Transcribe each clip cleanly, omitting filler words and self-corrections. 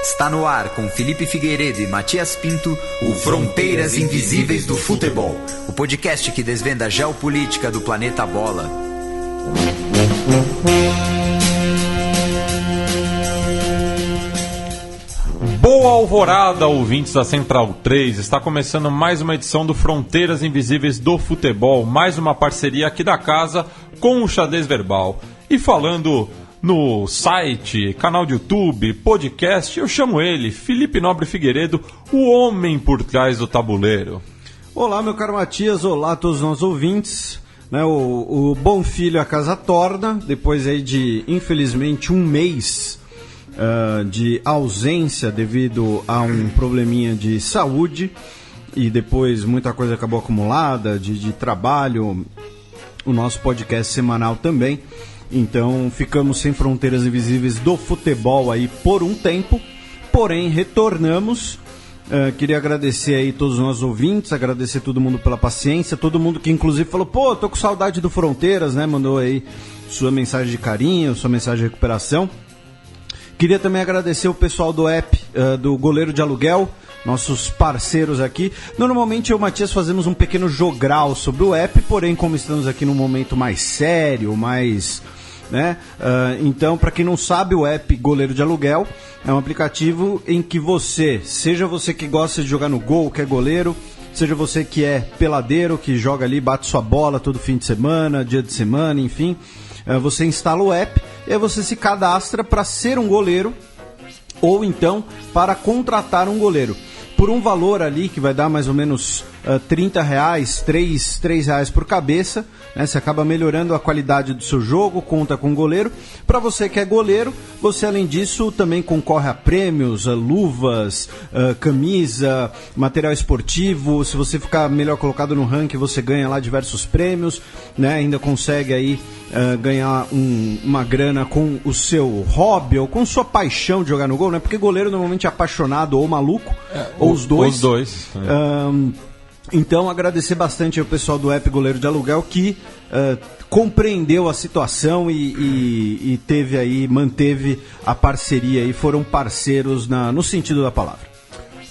Está no ar com Felipe Figueiredo e Matias Pinto, o Fronteiras Invisíveis do Futebol, o podcast que desvenda a geopolítica do planeta Bola. Boa alvorada, ouvintes da Central 3. Está começando mais uma edição do Fronteiras Invisíveis do Futebol, mais uma parceria aqui da casa com o Xadrez Verbal. E falando no site, canal de YouTube, podcast, eu chamo ele, Felipe Nobre Figueiredo, o homem por trás do tabuleiro. Olá, meu caro Matias, olá a todos os nossos ouvintes. O bom filho a casa torna, depois aí de, infelizmente, um mês de ausência devido a um probleminha de saúde e depois muita coisa acabou acumulada de trabalho, o nosso podcast semanal também. Então ficamos sem Fronteiras Invisíveis do Futebol aí por um tempo, porém retornamos. Queria agradecer aí todos os nossos ouvintes, agradecer todo mundo pela paciência, todo mundo que inclusive falou, pô, tô com saudade do Fronteiras, né? Mandou aí sua mensagem de carinho, sua mensagem de recuperação. Queria também agradecer o pessoal do app do Goleiro de Aluguel, nossos parceiros aqui. Normalmente eu e o Matias fazemos um pequeno jogral sobre o app, porém como estamos aqui num momento mais sério, mais... Então, para quem não sabe, o app Goleiro de Aluguel é um aplicativo em que seja você que gosta de jogar no gol, que é goleiro, seja você que é peladeiro, que joga ali, bate sua bola todo fim de semana, dia de semana, enfim, você instala o app e aí você se cadastra para ser um goleiro ou então para contratar um goleiro. Por um valor ali que vai dar mais ou menos R$30, R$3 por cabeça, né? Você acaba melhorando a qualidade do seu jogo, conta com goleiro. Para você que é goleiro, você além disso também concorre a prêmios, luvas, camisa, material esportivo. Se você ficar melhor colocado no ranking, você ganha lá diversos prêmios, né? Ainda consegue aí ganhar uma grana com o seu hobby ou com sua paixão de jogar no gol, né? Porque goleiro normalmente é apaixonado ou maluco, ou os dois. Os dois. Então, agradecer bastante ao pessoal do app Goleiro de Aluguel que compreendeu a situação e manteve a parceria e foram parceiros no sentido da palavra.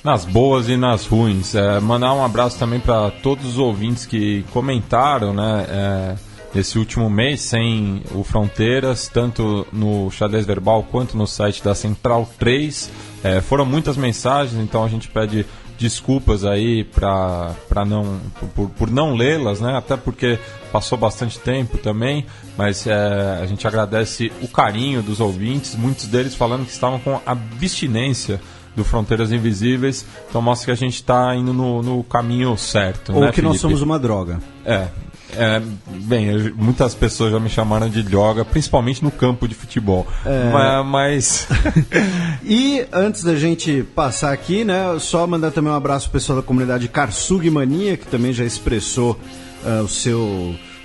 Nas boas e nas ruins. Mandar um abraço também para todos os ouvintes que comentaram, né? Esse último mês sem o Fronteiras, tanto no Xadrez Verbal quanto no site da Central 3. Foram muitas mensagens, então a gente pede desculpas aí por não lê-las, né? Até porque passou bastante tempo também, mas a gente agradece o carinho dos ouvintes, muitos deles falando que estavam com abstinência do Fronteiras Invisíveis, então mostra que a gente está indo no caminho certo. Ou né, que Felipe? Nós somos uma droga. Muitas pessoas já me chamaram de droga, principalmente no campo de futebol. Mas... E antes da gente passar aqui, né, só mandar também um abraço pro pessoal da comunidade Karsug Mania, que também já expressou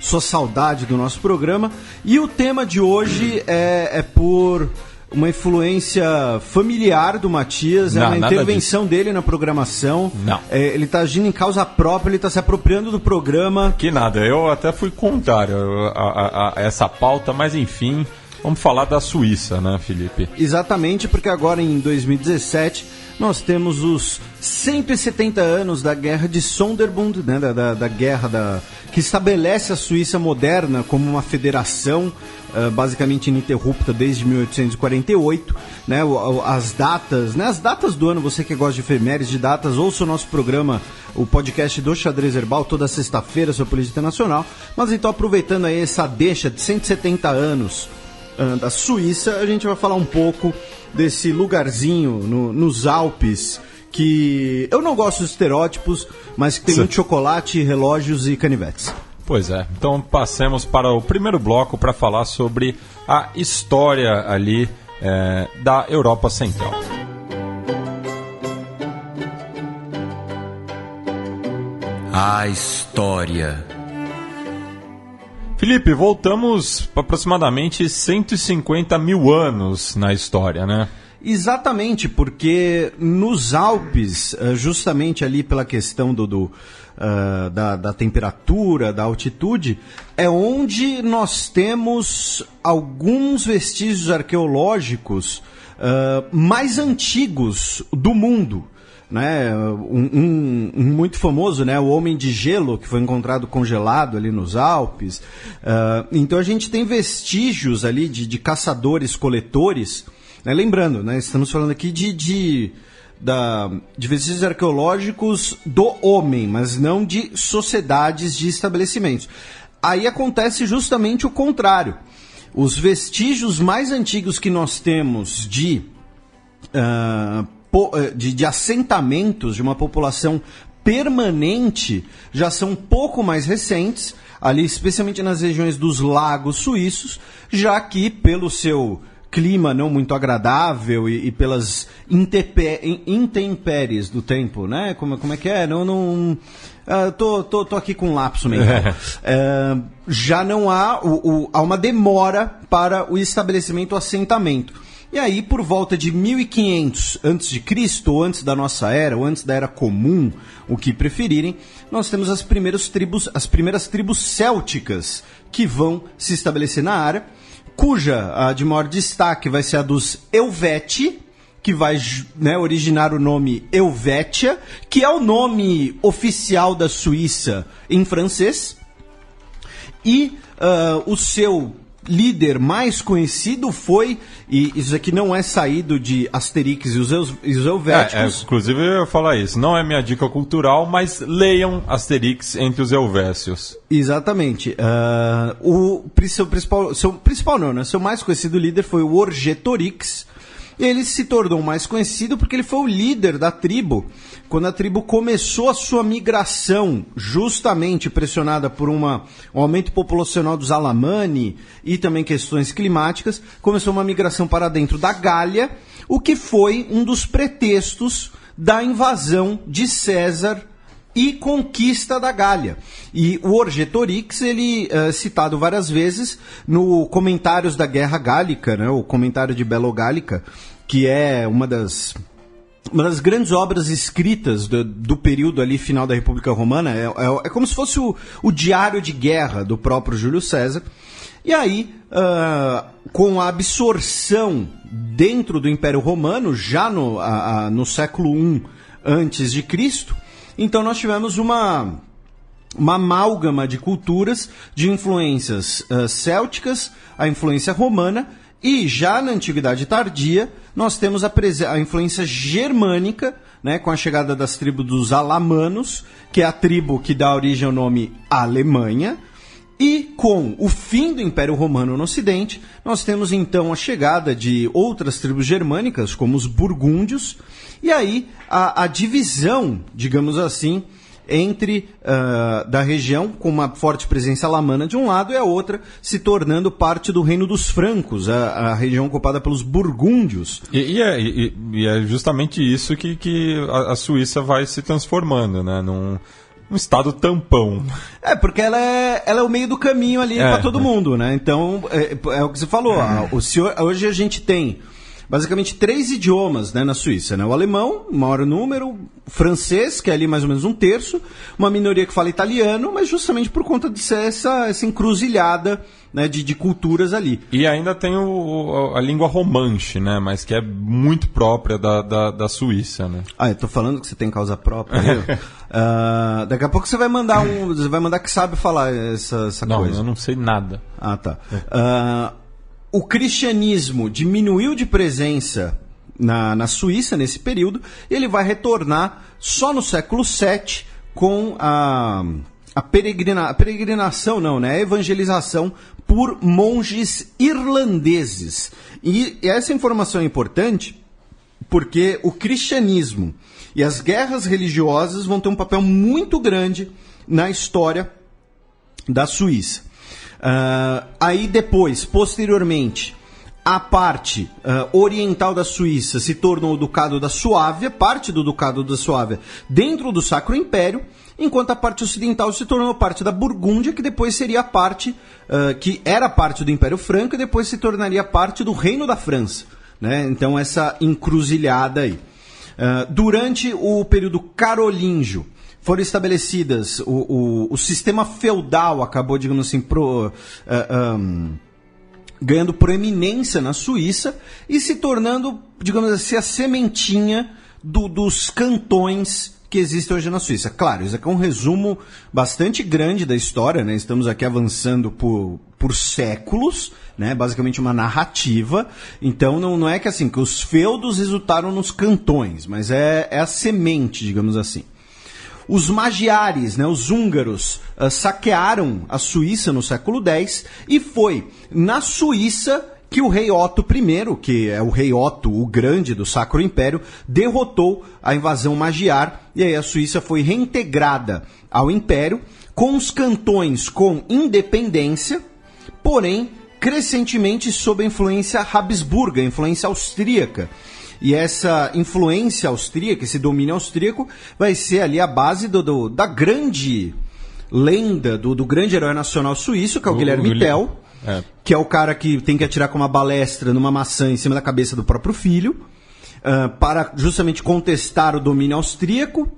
sua saudade do nosso programa. E o tema de hoje é por uma influência familiar do Matias, uma intervenção dele na programação. Não. Ele está agindo em causa própria, ele está se apropriando do programa. Que nada, eu até fui contrário a essa pauta, mas enfim, vamos falar da Suíça, né, Felipe? Exatamente, porque agora em 2017 nós temos os 170 anos da Guerra de Sonderbund, né, da guerra que estabelece a Suíça moderna como uma federação basicamente ininterrupta desde 1848, né, as datas do ano, você que gosta de efemérides, de datas, ouça o nosso programa, o podcast do Xadrez Verbal, toda sexta-feira sobre política internacional. Mas então, aproveitando aí essa deixa de 170 anos da Suíça, a gente vai falar um pouco desse lugarzinho nos Alpes, que eu não gosto dos estereótipos, mas que tem muito chocolate, relógios e canivetes. Pois é, então passemos para o primeiro bloco para falar sobre a história ali da Europa Central. A história. Felipe, voltamos para aproximadamente 150 mil anos na história, né? Exatamente, porque nos Alpes, justamente ali pela questão da temperatura, da altitude, é onde nós temos alguns vestígios arqueológicos mais antigos do mundo. Né? Um muito famoso, né? O Homem de Gelo, que foi encontrado congelado ali nos Alpes. Então a gente tem vestígios ali de caçadores-coletores. Né? Lembrando, né? Estamos falando aqui de vestígios arqueológicos do homem, mas não de sociedades, de estabelecimentos. Aí acontece justamente o contrário. Os vestígios mais antigos que nós temos de assentamentos de uma população permanente já são um pouco mais recentes, ali especialmente nas regiões dos lagos suíços, já que pelo seu clima não muito agradável e pelas intempéries do tempo, né? Como é que é? Tô aqui com um lapso mental. Já não há uma demora para o estabelecimento, o assentamento. E aí, por volta de 1500 a.C., ou antes da nossa era, ou antes da Era Comum, o que preferirem, nós temos as primeiras tribos célticas que vão se estabelecer na área, cuja a de maior destaque vai ser a dos Helveti, que vai, né, originar o nome Helvétia, que é o nome oficial da Suíça em francês, e o seu líder mais conhecido foi, e isso aqui não é saído de Asterix e os Helvéticos. Inclusive eu ia falar isso, não é minha dica cultural, mas leiam Asterix entre os Helvécios. Exatamente. Seu mais conhecido líder foi o Orgetorix. Ele se tornou mais conhecido porque ele foi o líder da tribo quando a tribo começou a sua migração, justamente pressionada por um aumento populacional dos Alamani e também questões climáticas, começou uma migração para dentro da Gália, o que foi um dos pretextos da invasão de César e conquista da Gália. E o Orgetorix, ele é citado várias vezes no Comentários da Guerra Gálica, né, o Comentário de Belo Gálica, que é uma das grandes obras escritas do período ali final da República Romana. É como se fosse o diário de guerra do próprio Júlio César. E aí, com a absorção dentro do Império Romano, já no século I a.C., então nós tivemos uma amálgama de culturas, de influências célticas, a influência romana, e já na Antiguidade Tardia nós temos a influência germânica, né, com a chegada das tribos dos alamanos, que é a tribo que dá origem ao nome Alemanha, e com o fim do Império Romano no Ocidente, nós temos então a chegada de outras tribos germânicas, como os burgúndios, e aí a divisão, digamos assim, entre da região, com uma forte presença alamana de um lado, e a outra se tornando parte do Reino dos Francos, a região ocupada pelos burgúndios. E é justamente isso que a Suíça vai se transformando, né? Um estado tampão. Porque ela é o meio do caminho ali para todo mundo, né? Então, é o que você falou. Hoje a gente tem basicamente 3 idiomas, né, na Suíça, né? O alemão, maior número, o francês, que é ali mais ou menos 1/3, uma minoria que fala italiano, mas justamente por conta de ser essa encruzilhada, né, de culturas ali. E ainda tem a língua romanche, né, mas que é muito própria da Suíça, né? Eu tô falando que você tem causa própria. Daqui a pouco você vai mandar que sabe falar essa coisa. Não, eu não sei nada. Tá. O cristianismo diminuiu de presença na Suíça nesse período, e ele vai retornar só no século VII com a peregrinação, a evangelização por monges irlandeses. E essa informação é importante porque o cristianismo e as guerras religiosas vão ter um papel muito grande na história da Suíça. Aí depois, posteriormente, a parte oriental da Suíça se tornou o Ducado da Suábia, parte do Ducado da Suábia dentro do Sacro Império, enquanto a parte ocidental se tornou parte da Burgúndia, que depois seria a parte que era parte do Império Franco e depois se tornaria parte do Reino da França. né? Então essa encruzilhada aí. Durante o período carolíngio, foram estabelecidas, o sistema feudal acabou, digamos assim, ganhando proeminência na Suíça e se tornando, digamos assim, a sementinha dos cantões que existem hoje na Suíça. Claro, isso aqui é um resumo bastante grande da história, né? Estamos aqui avançando por séculos, né? Basicamente uma narrativa. Então não é que assim que os feudos resultaram nos cantões, mas é a semente, digamos assim. Os magiares, né, os húngaros, saquearam a Suíça no século X e foi na Suíça que o rei Otto I, que é o rei Otto, o Grande do Sacro Império, derrotou a invasão magiar e aí a Suíça foi reintegrada ao Império com os cantões com independência, porém crescentemente sob a influência habsburga, a influência austríaca. E essa influência austríaca, esse domínio austríaco, vai ser ali a base da grande lenda, do grande herói nacional suíço, que é o Guilherme Tell, que é o cara que tem que atirar com uma balestra numa maçã em cima da cabeça do próprio filho, para justamente contestar o domínio austríaco.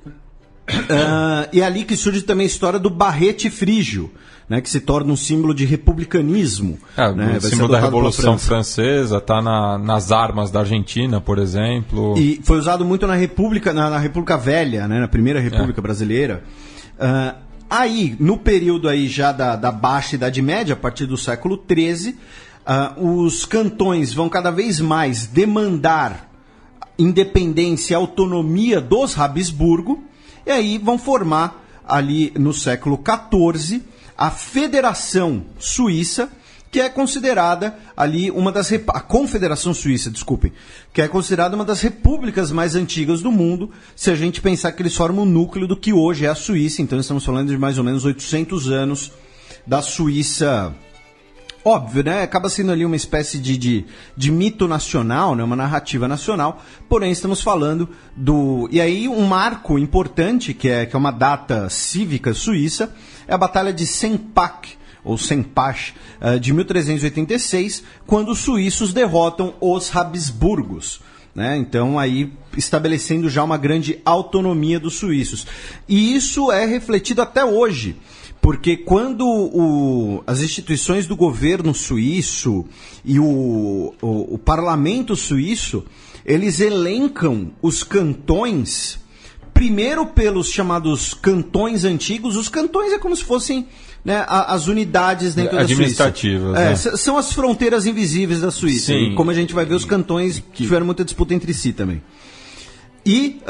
E é ali que surge também a história do barrete frígio, né, que se torna um símbolo de republicanismo. Né, o símbolo da Revolução Francesa, está nas armas da Argentina, por exemplo. E foi usado muito na República Velha, né, na Primeira República Brasileira. Aí, no período aí já da Baixa Idade Média, a partir do século XIII, os cantões vão cada vez mais demandar independência e autonomia dos Habsburgo, e aí vão formar ali no século XIV a Federação Suíça, que é considerada ali a Confederação Suíça, desculpem, que é considerada uma das repúblicas mais antigas do mundo, se a gente pensar que eles formam o núcleo do que hoje é a Suíça. Então estamos falando de mais ou menos 800 anos da Suíça. Óbvio, né? Acaba sendo ali uma espécie de mito nacional, né? Uma narrativa nacional, porém estamos falando E aí um marco importante, que é uma data cívica suíça, é a Batalha de Sempach, ou Sempach, de 1386, quando os suíços derrotam os Habsburgos, né? Então aí estabelecendo já uma grande autonomia dos suíços. E isso é refletido até hoje, porque quando as instituições do governo suíço e o parlamento suíço, eles elencam os cantões, primeiro pelos chamados cantões antigos. Os cantões é como se fossem, né, as unidades dentro da Suíça. Administrativas. Né? São as fronteiras invisíveis da Suíça. Sim. E como a gente vai ver, os cantões tiveram muita disputa entre si também. E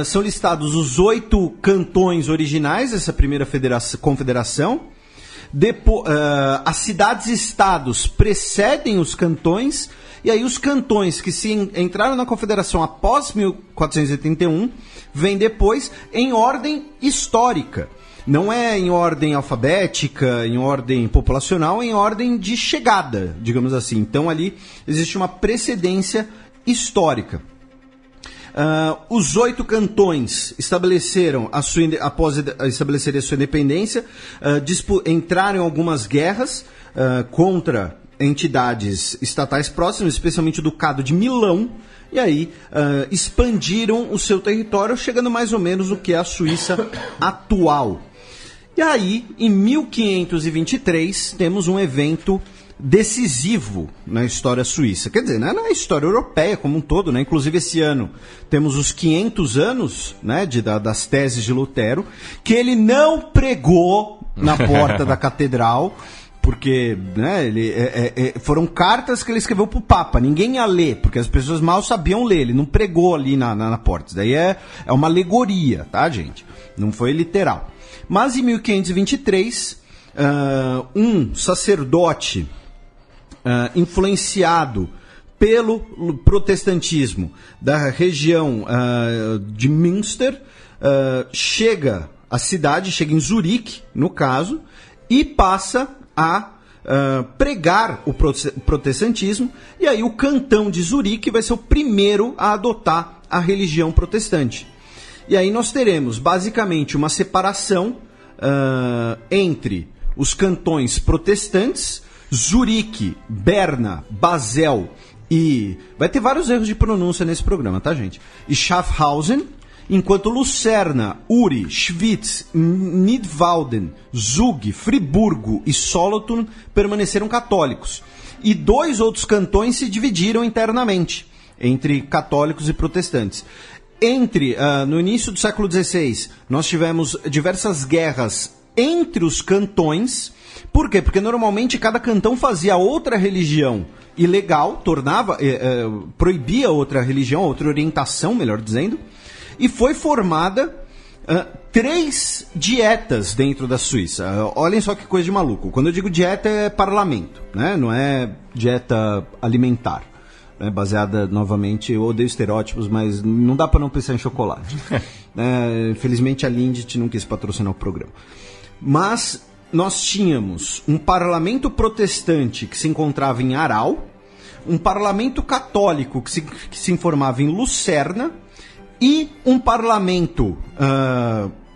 são listados os 8 cantões originais dessa primeira confederação. As cidades-estados precedem os cantões, e aí os cantões que se entraram na confederação após 1481 vêm depois em ordem histórica. Não é em ordem alfabética, em ordem populacional, em ordem de chegada, digamos assim. Então ali existe uma precedência histórica. Os 8 cantões estabeleceram após estabelecerem a sua independência, entraram em algumas guerras contra entidades estatais próximas, especialmente o Ducado de Milão, e aí expandiram o seu território, chegando mais ou menos no que é a Suíça atual. E aí, em 1523, temos um evento decisivo na história suíça. Quer dizer, não é na história europeia como um todo, né? Inclusive esse ano temos os 500 anos, né, das teses de Lutero, que ele não pregou na porta da catedral, porque, né, foram cartas que ele escreveu para o Papa. Ninguém ia ler, porque as pessoas mal sabiam ler. Ele não pregou ali na porta. Isso daí é uma alegoria, tá, gente? Não foi literal. Mas em 1523, um sacerdote influenciado pelo protestantismo da região de Münster, chega à cidade, chega em Zurique, no caso, e passa a pregar o protestantismo, e aí o cantão de Zurique vai ser o primeiro a adotar a religião protestante. E aí nós teremos basicamente uma separação entre os cantões protestantes, Zurique, Berna, Basel e vai ter vários erros de pronúncia nesse programa, tá, gente? E Schaffhausen, enquanto Lucerna, Uri, Schwyz, Nidwalden, Zug, Friburgo e Solothurn permaneceram católicos. E 2 outros cantões se dividiram internamente entre católicos e protestantes. No início do século XVI, nós tivemos diversas guerras entre os cantões. Por quê? Porque normalmente cada cantão fazia outra religião ilegal, proibia outra religião, outra orientação, melhor dizendo, e foi formada 3 dietas dentro da Suíça. Olhem só que coisa de maluco. Quando eu digo dieta, é parlamento, né? Não é dieta alimentar. Baseada, novamente, eu odeio estereótipos, mas não dá para não pensar em chocolate. Infelizmente a Lindt não quis patrocinar o programa. Mas nós tínhamos um parlamento protestante que se encontrava em Aarau, um parlamento católico que se informava em Lucerna e um parlamento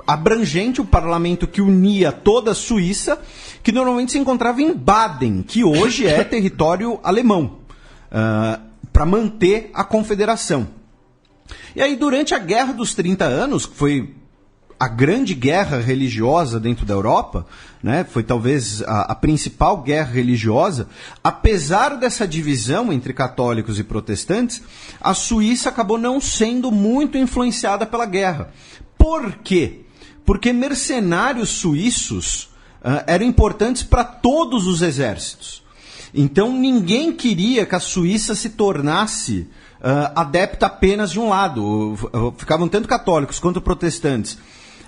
abrangente, um parlamento que unia toda a Suíça, que normalmente se encontrava em Baden, que hoje é território alemão. Para manter a confederação. E aí, durante a Guerra dos 30 Anos, que foi a grande guerra religiosa dentro da Europa, né, foi talvez a principal guerra religiosa, apesar dessa divisão entre católicos e protestantes, a Suíça acabou não sendo muito influenciada pela guerra. Por quê? Porque mercenários suíços eram importantes para todos os exércitos. Então ninguém queria que a Suíça se tornasse adepta apenas de um lado. Ficavam tanto católicos quanto protestantes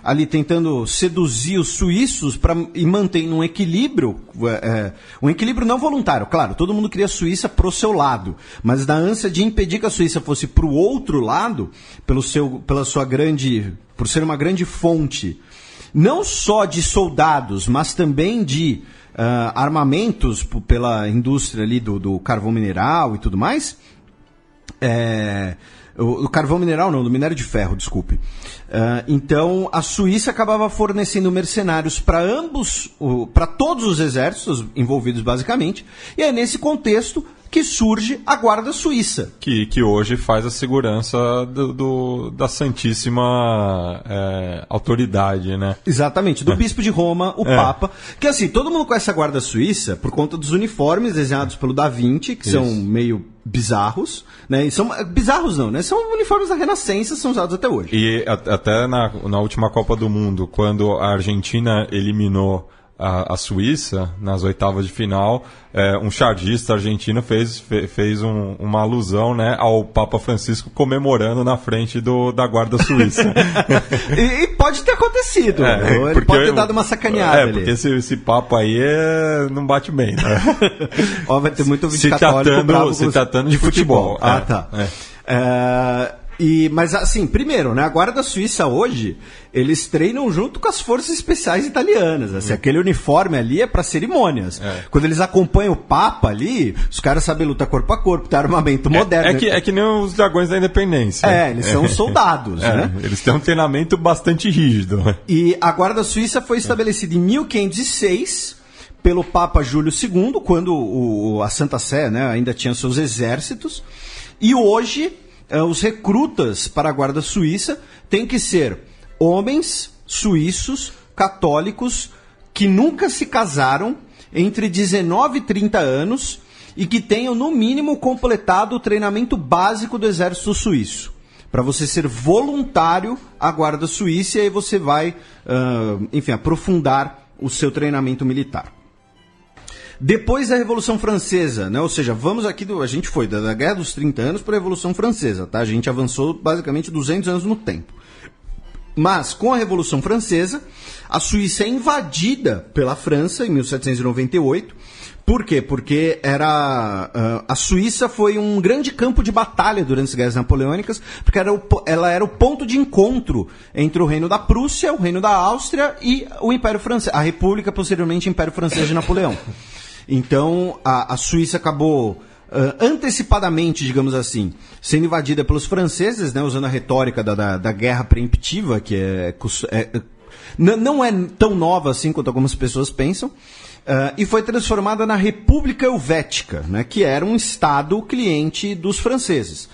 ali tentando seduzir os suíços e manter um equilíbrio não voluntário. Claro, todo mundo queria a Suíça pro seu lado, mas na ânsia de impedir que a Suíça fosse pro outro lado, por ser uma grande fonte, não só de soldados, mas também de armamentos pela indústria ali do carvão mineral e tudo mais. O carvão mineral não, do minério de ferro, desculpe. Então a Suíça acabava fornecendo mercenários para todos os exércitos envolvidos basicamente, e é nesse contexto que surge a Guarda Suíça. Que hoje faz a segurança da Santíssima Autoridade, né? Exatamente, do Bispo de Roma, o Papa. Que assim, todo mundo conhece a Guarda Suíça por conta dos uniformes desenhados pelo Da Vinci, que são meio bizarros, né? E são bizarros não, né? São uniformes da Renascença, são usados até hoje. E até na última Copa do Mundo, quando a Argentina eliminou a Suíça nas oitavas de final, um chargista argentino fez uma alusão, né, ao Papa Francisco comemorando na frente da Guarda Suíça. e pode ter acontecido, ele pode ter dado uma sacaneada ali. Porque esse papo aí não bate bem, né? Vai ter muito vídeo católico se tratando de futebol. Tá. Mas assim, primeiro, né, a Guarda Suíça hoje, eles treinam junto com as forças especiais italianas. Assim, aquele uniforme ali é para cerimônias. Quando eles acompanham o Papa ali, os caras sabem lutar corpo a corpo, tem armamento moderno. É que nem os dragões da independência. Eles são soldados, né? Eles têm um treinamento bastante rígido. E a Guarda Suíça foi estabelecida em 1506 pelo Papa Júlio II, quando a Santa Sé, né, ainda tinha seus exércitos. E hoje os recrutas para a Guarda Suíça têm que ser homens suíços, católicos, que nunca se casaram, entre 19 e 30 anos, e que tenham, no mínimo, completado o treinamento básico do exército suíço. Para você ser voluntário à Guarda Suíça, e aí você vai, aprofundar o seu treinamento militar. Depois da Revolução Francesa, né? Ou seja, a gente foi da Guerra dos 30 Anos para a Revolução Francesa, tá? A gente avançou basicamente 200 anos no tempo. Mas, com a Revolução Francesa, a Suíça é invadida pela França em 1798. Por quê? Porque a Suíça foi um grande campo de batalha durante as guerras napoleônicas, porque ela era o ponto de encontro entre o Reino da Prússia, o Reino da Áustria e o Império Francês, a República, posteriormente Império Francês de Napoleão. Então, a Suíça acabou antecipadamente, digamos assim, sendo invadida pelos franceses, né, usando a retórica da guerra preemptiva, que não é tão nova assim quanto algumas pessoas pensam. e foi transformada na República Helvética, né, que era um estado cliente dos franceses.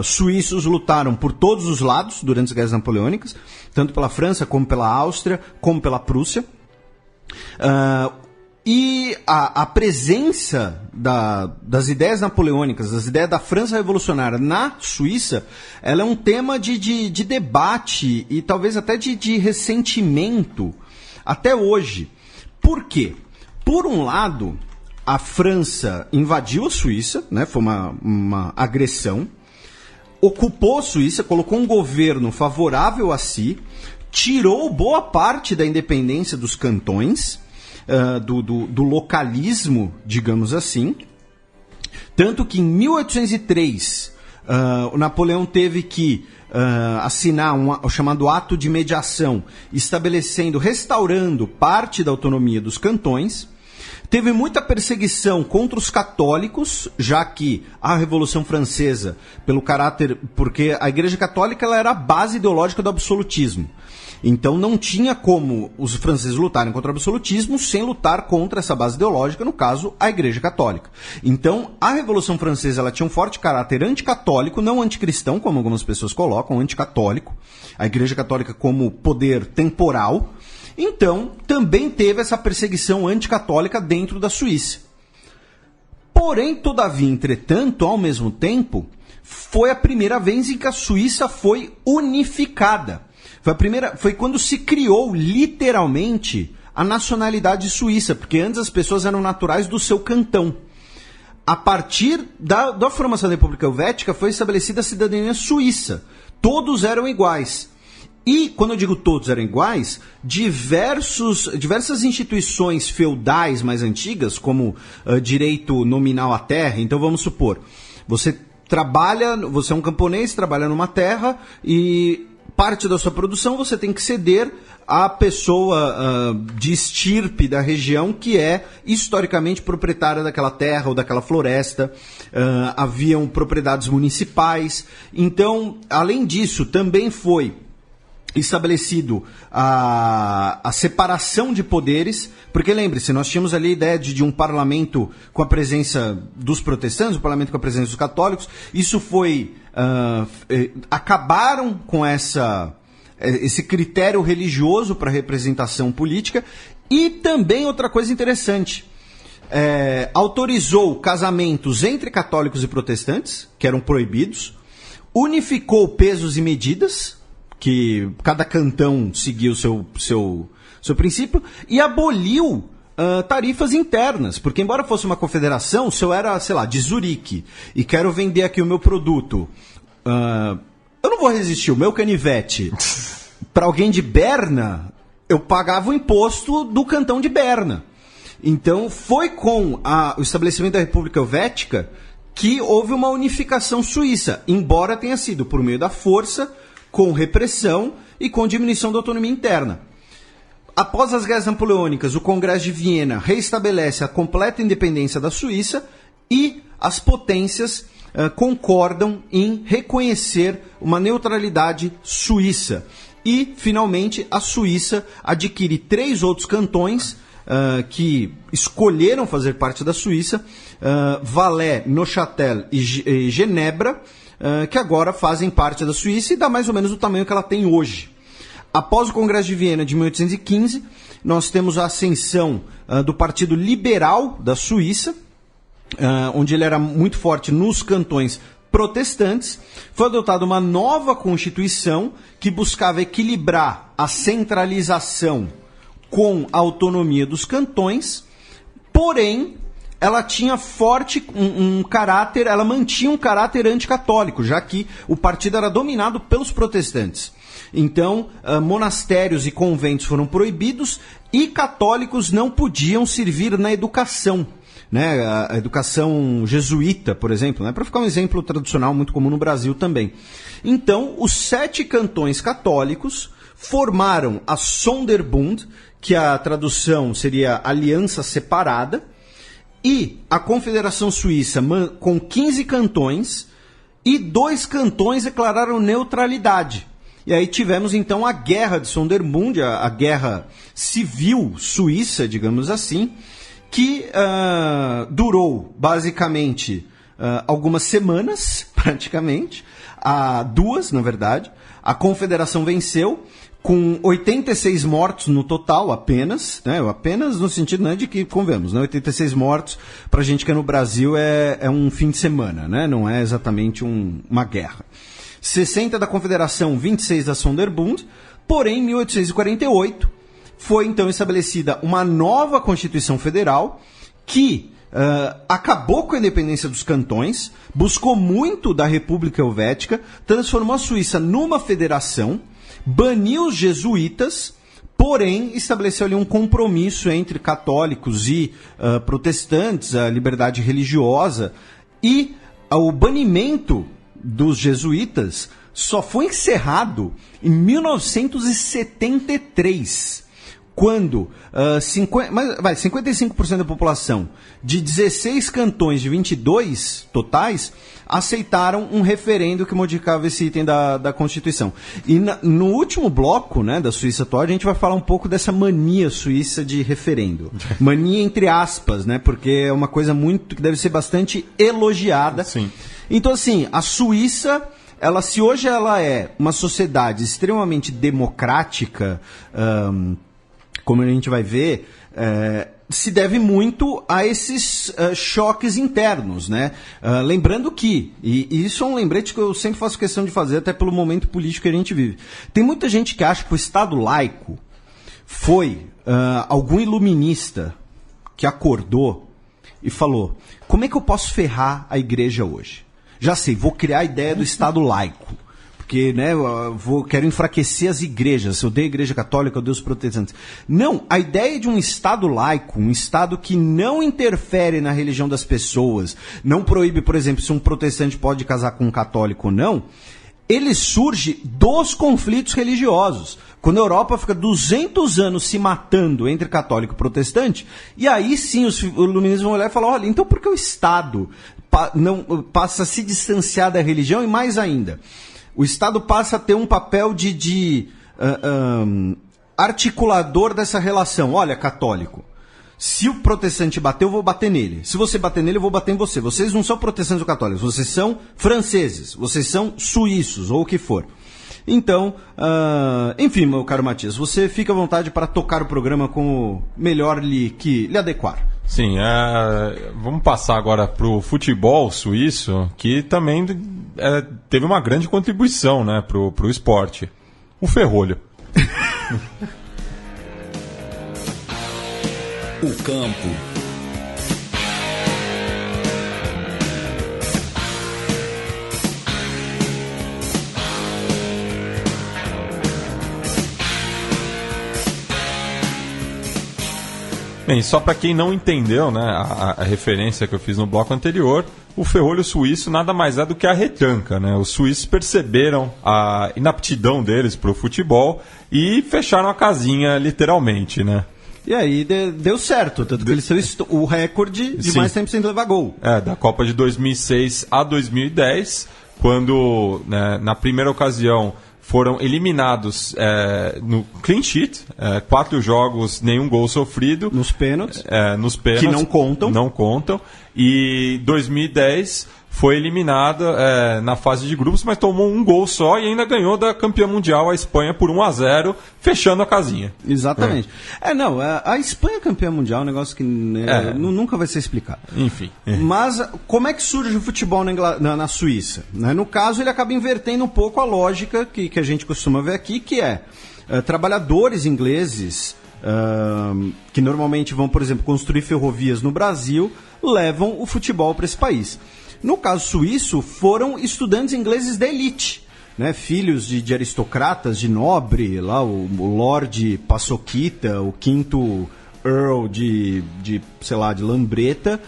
Suíços lutaram por todos os lados durante as guerras napoleônicas, tanto pela França, como pela Áustria, como pela Prússia. E a presença das ideias napoleônicas, das ideias da França revolucionária na Suíça, ela é um tema de debate e talvez até de ressentimento até hoje. Por quê? Por um lado, a França invadiu a Suíça, né, foi uma agressão, ocupou a Suíça, colocou um governo favorável a si, tirou boa parte da independência dos cantões, do localismo, digamos assim. Tanto que em 1803, o Napoleão teve que assinar o chamado Ato de Mediação, restaurando parte da autonomia dos cantões. Teve muita perseguição contra os católicos, já que a Revolução Francesa, porque a Igreja Católica ela era a base ideológica do absolutismo. Então não tinha como os franceses lutarem contra o absolutismo sem lutar contra essa base ideológica, no caso, a Igreja Católica. Então a Revolução Francesa ela tinha um forte caráter anticatólico, não anticristão, como algumas pessoas colocam, anticatólico. A Igreja Católica como poder temporal. Então, também teve essa perseguição anticatólica dentro da Suíça. Porém, todavia, entretanto, ao mesmo tempo, foi a primeira vez em que a Suíça foi unificada. Foi quando se criou, literalmente, a nacionalidade suíça, porque antes as pessoas eram naturais do seu cantão. A partir da formação da República Helvética, foi estabelecida a cidadania suíça. Todos eram iguais. E, quando eu digo todos eram iguais, diversas instituições feudais mais antigas, como direito nominal à terra, então vamos supor, você é um camponês, trabalha numa terra e parte da sua produção você tem que ceder à pessoa de estirpe da região que é historicamente proprietária daquela terra ou daquela floresta. Haviam propriedades municipais. Então, além disso, também foi estabelecido a separação de poderes, porque lembre-se, nós tínhamos ali a ideia de um parlamento com a presença dos protestantes, um parlamento com a presença dos católicos. Isso foi... acabaram com esse critério religioso para representação política. E também outra coisa interessante, autorizou casamentos entre católicos e protestantes, que eram proibidos, unificou pesos e medidas, que cada cantão seguia o seu princípio, e aboliu tarifas internas, porque embora fosse uma confederação, se eu era, sei lá, de Zurique, e quero vender aqui o meu produto, eu não vou resistir, o meu canivete, para alguém de Berna, eu pagava o imposto do cantão de Berna. Então foi com o estabelecimento da República Helvética que houve uma unificação suíça, embora tenha sido por meio da força, com repressão e com diminuição da autonomia interna. Após as guerras napoleônicas, o Congresso de Viena reestabelece a completa independência da Suíça e as potências concordam em reconhecer uma neutralidade suíça. E, finalmente, a Suíça adquire 3 outros cantões que escolheram fazer parte da Suíça, Valais, Neuchâtel e Genebra, que agora fazem parte da Suíça e dá mais ou menos o tamanho que ela tem hoje. Após o Congresso de Viena de 1815, nós temos a ascensão do Partido Liberal da Suíça, onde ele era muito forte nos cantões protestantes. Foi adotada uma nova Constituição que buscava equilibrar a centralização com a autonomia dos cantões, porém ela tinha um caráter, ela mantinha um caráter anticatólico, já que o partido era dominado pelos protestantes. Então, monastérios e conventos foram proibidos e católicos não podiam servir na educação, né? A educação jesuíta, por exemplo, né? Para ficar um exemplo tradicional muito comum no Brasil também. Então, os 7 cantões católicos formaram a Sonderbund, que a tradução seria Aliança Separada, e a Confederação Suíça, com 15 cantões, e 2 cantões declararam neutralidade. E aí tivemos então a Guerra de Sonderbund, a guerra civil suíça, digamos assim, que durou basicamente algumas semanas, praticamente, 2, na verdade. A Confederação venceu com 86 mortos no total, apenas, né? Apenas no sentido, né, de que, convenhamos, né? 86 mortos pra gente que é no Brasil é um fim de semana, né? Não é exatamente uma guerra. 60 da Confederação, 26 da Sonderbund, porém, em 1848, foi então estabelecida uma nova Constituição Federal que acabou com a independência dos cantões, buscou muito da República Helvética, transformou a Suíça numa federação, baniu os jesuítas, porém estabeleceu ali um compromisso entre católicos e protestantes, a liberdade religiosa, e o banimento dos jesuítas só foi encerrado em 1973, quando 55% da população de 16 cantões de 22 totais aceitaram um referendo que modificava esse item da Constituição. E no último bloco, né, da Suíça atual, a gente vai falar um pouco dessa mania suíça de referendo. Mania entre aspas, né, porque é uma coisa muito que deve ser bastante elogiada. Sim. Então, assim, a Suíça, se hoje ela é uma sociedade extremamente democrática, como a gente vai ver, se deve muito a esses choques internos, né? Lembrando que, e isso é um lembrete que eu sempre faço questão de fazer, até pelo momento político que a gente vive. Tem muita gente que acha que o Estado laico foi algum iluminista que acordou e falou: como é que eu posso ferrar a igreja hoje? Já sei, vou criar a ideia do Estado laico. Porque, né, quero enfraquecer as igrejas. Eu odeio a igreja católica, eu odeio os protestantes. Não, a ideia de um Estado laico, um Estado que não interfere na religião das pessoas, não proíbe, por exemplo, se um protestante pode casar com um católico ou não, ele surge dos conflitos religiosos. Quando a Europa fica 200 anos se matando entre católico e protestante, e aí sim os iluministas vão olhar e falar: olha, então por que o Estado não passa a se distanciar da religião? E mais ainda, o Estado passa a ter um papel de articulador dessa relação. Olha, católico, se o protestante bater, eu vou bater nele. Se você bater nele, eu vou bater em você. Vocês não são protestantes ou católicos, vocês são franceses, vocês são suíços, ou o que for. Então, enfim, meu caro Matias, você fica à vontade para tocar o programa como melhor lhe adequar. Sim, vamos passar agora para o futebol suíço, que também teve uma grande contribuição, né, para o esporte. O ferrolho. O campo. Bem, só para quem não entendeu, né, a referência que eu fiz no bloco anterior, o ferrolho suíço nada mais é do que a retranca, né? Os suíços perceberam a inaptidão deles para o futebol e fecharam a casinha literalmente, né? E aí deu certo, tanto que eles são o recorde de mais tempo sem levar gol. Da Copa de 2006 a 2010, quando, né, na primeira ocasião foram eliminados no clean sheet, 4 jogos, nenhum gol sofrido. Nos pênaltis. Que não contam. Não contam. E 2010 foi eliminada na fase de grupos, mas tomou um gol só e ainda ganhou da campeã mundial, a Espanha, por 1-0, fechando a casinha. Exatamente. A Espanha campeã mundial é um negócio que nunca vai ser explicado. Enfim. Mas como é que surge o futebol na Suíça? No caso, ele acaba invertendo um pouco a lógica que a gente costuma ver aqui, que trabalhadores ingleses que normalmente vão, por exemplo, construir ferrovias no Brasil, levam o futebol para esse país. No caso suíço, foram estudantes ingleses da elite, né? Filhos de aristocratas, de nobre, lá o Lord Paçoquita, o 5º Earl de Lambreta,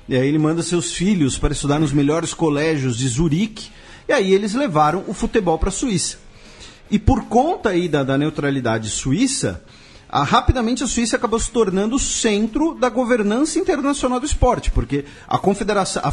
e aí ele manda seus filhos para estudar nos melhores colégios de Zurique, e aí eles levaram o futebol para a Suíça. E por conta aí da neutralidade suíça, rapidamente a Suíça acabou se tornando o centro da governança internacional do esporte, porque a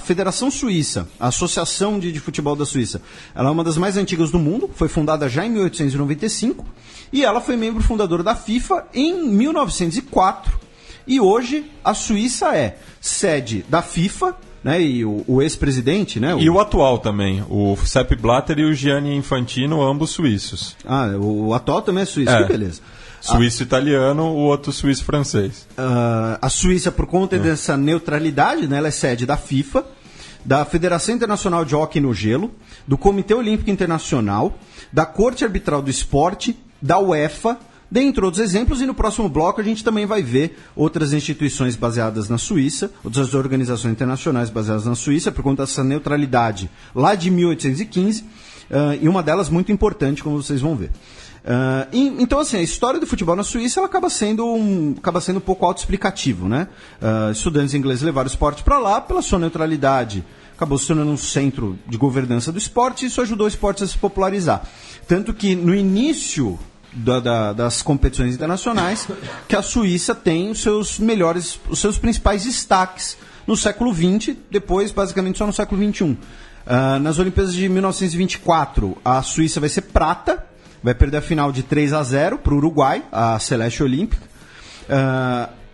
Federação Suíça, a Associação de Futebol da Suíça, ela é uma das mais antigas do mundo, foi fundada já em 1895, e ela foi membro fundador da FIFA em 1904, E hoje a Suíça é sede da FIFA, né, e o ex-presidente, né? E o atual também, o Sepp Blatter e o Gianni Infantino, ambos suíços. O atual também é suíço, que beleza. Suíço-italiano, o outro suíço-francês. A Suíça, por conta dessa neutralidade, né, ela é sede da FIFA, da Federação Internacional de Hóquei no Gelo, do Comitê Olímpico Internacional, da Corte Arbitral do Esporte, da UEFA, dentre outros exemplos, e no próximo bloco a gente também vai ver outras instituições baseadas na Suíça, outras organizações internacionais baseadas na Suíça, por conta dessa neutralidade lá de 1815, e uma delas muito importante, como vocês vão ver. Então, assim, a história do futebol na Suíça ela acaba sendo um pouco autoexplicativo, né? Estudantes ingleses levaram o esporte para lá pela sua neutralidade. Acabou se tornando um centro de governança do esporte e isso ajudou o esporte a se popularizar. Tanto que no início das competições internacionais, que a Suíça tem os seus principais destaques no século XX, depois basicamente só no século XXI. Nas Olimpíadas de 1924, a Suíça vai ser prata, vai perder a final de 3-0 para o Uruguai, a Celeste Olímpica.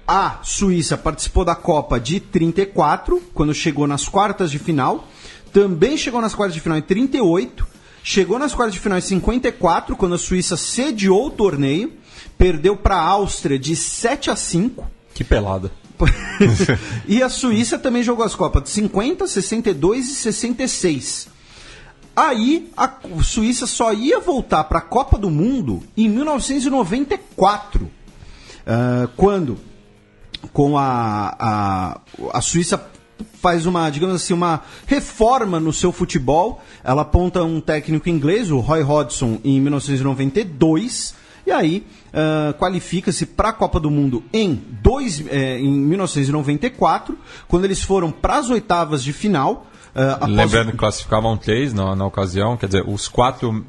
A Suíça participou da Copa de 34, quando chegou nas quartas de final. Também chegou nas quartas de final em 38. Chegou nas quartas de final em 54, quando a Suíça sediou o torneio. Perdeu para a Áustria de 7-5. Que pelada. E a Suíça também jogou as Copas de 50, 62 e 66. Aí a Suíça só ia voltar para a Copa do Mundo em 1994, quando com a Suíça faz digamos assim, uma reforma no seu futebol. Ela aponta um técnico inglês, o Roy Hodgson, em 1992, e aí qualifica-se para a Copa do Mundo em 1994, quando eles foram para as oitavas de final. Lembrando que classificavam 3 na ocasião, quer dizer, os 4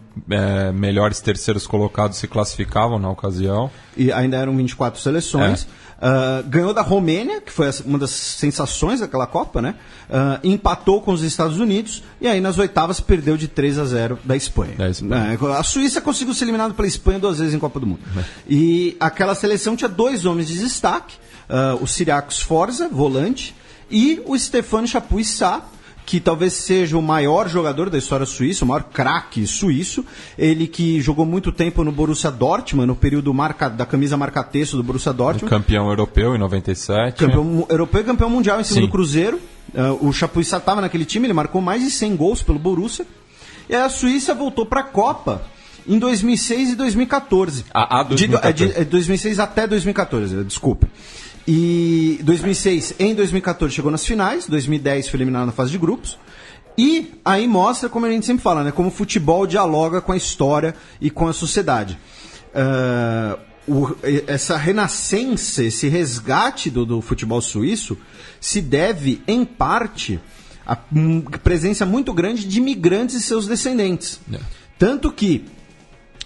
melhores terceiros colocados se classificavam na ocasião. E ainda eram 24 seleções. Ganhou da Romênia, que foi uma das sensações daquela Copa, né? Empatou com os Estados Unidos e aí nas oitavas perdeu de 3-0 da Espanha. A Suíça conseguiu ser eliminada pela Espanha 2 vezes em Copa do Mundo. E aquela seleção tinha 2 homens de destaque, o Cyriacos Forza, volante, e o Stéphane Chapuis-Sarr, que talvez seja o maior jogador da história suíça, o maior craque suíço. Ele que jogou muito tempo no Borussia Dortmund, no período da camisa marca-texto do Borussia Dortmund. Campeão europeu em 97. Campeão europeu e campeão mundial em cima do Cruzeiro. O Chapuis-Sarr estava naquele time, ele marcou mais de 100 gols pelo Borussia. E aí a Suíça voltou para a Copa em 2006 e 2014. 2006 até 2014, desculpa. E 2006, em 2014 chegou nas finais, 2010 foi eliminado na fase de grupos. E aí mostra, como a gente sempre fala, né, como o futebol dialoga com a história e com a sociedade. Essa renascença, esse resgate do futebol suíço se deve, em parte, à presença muito grande de imigrantes e seus descendentes. Tanto que,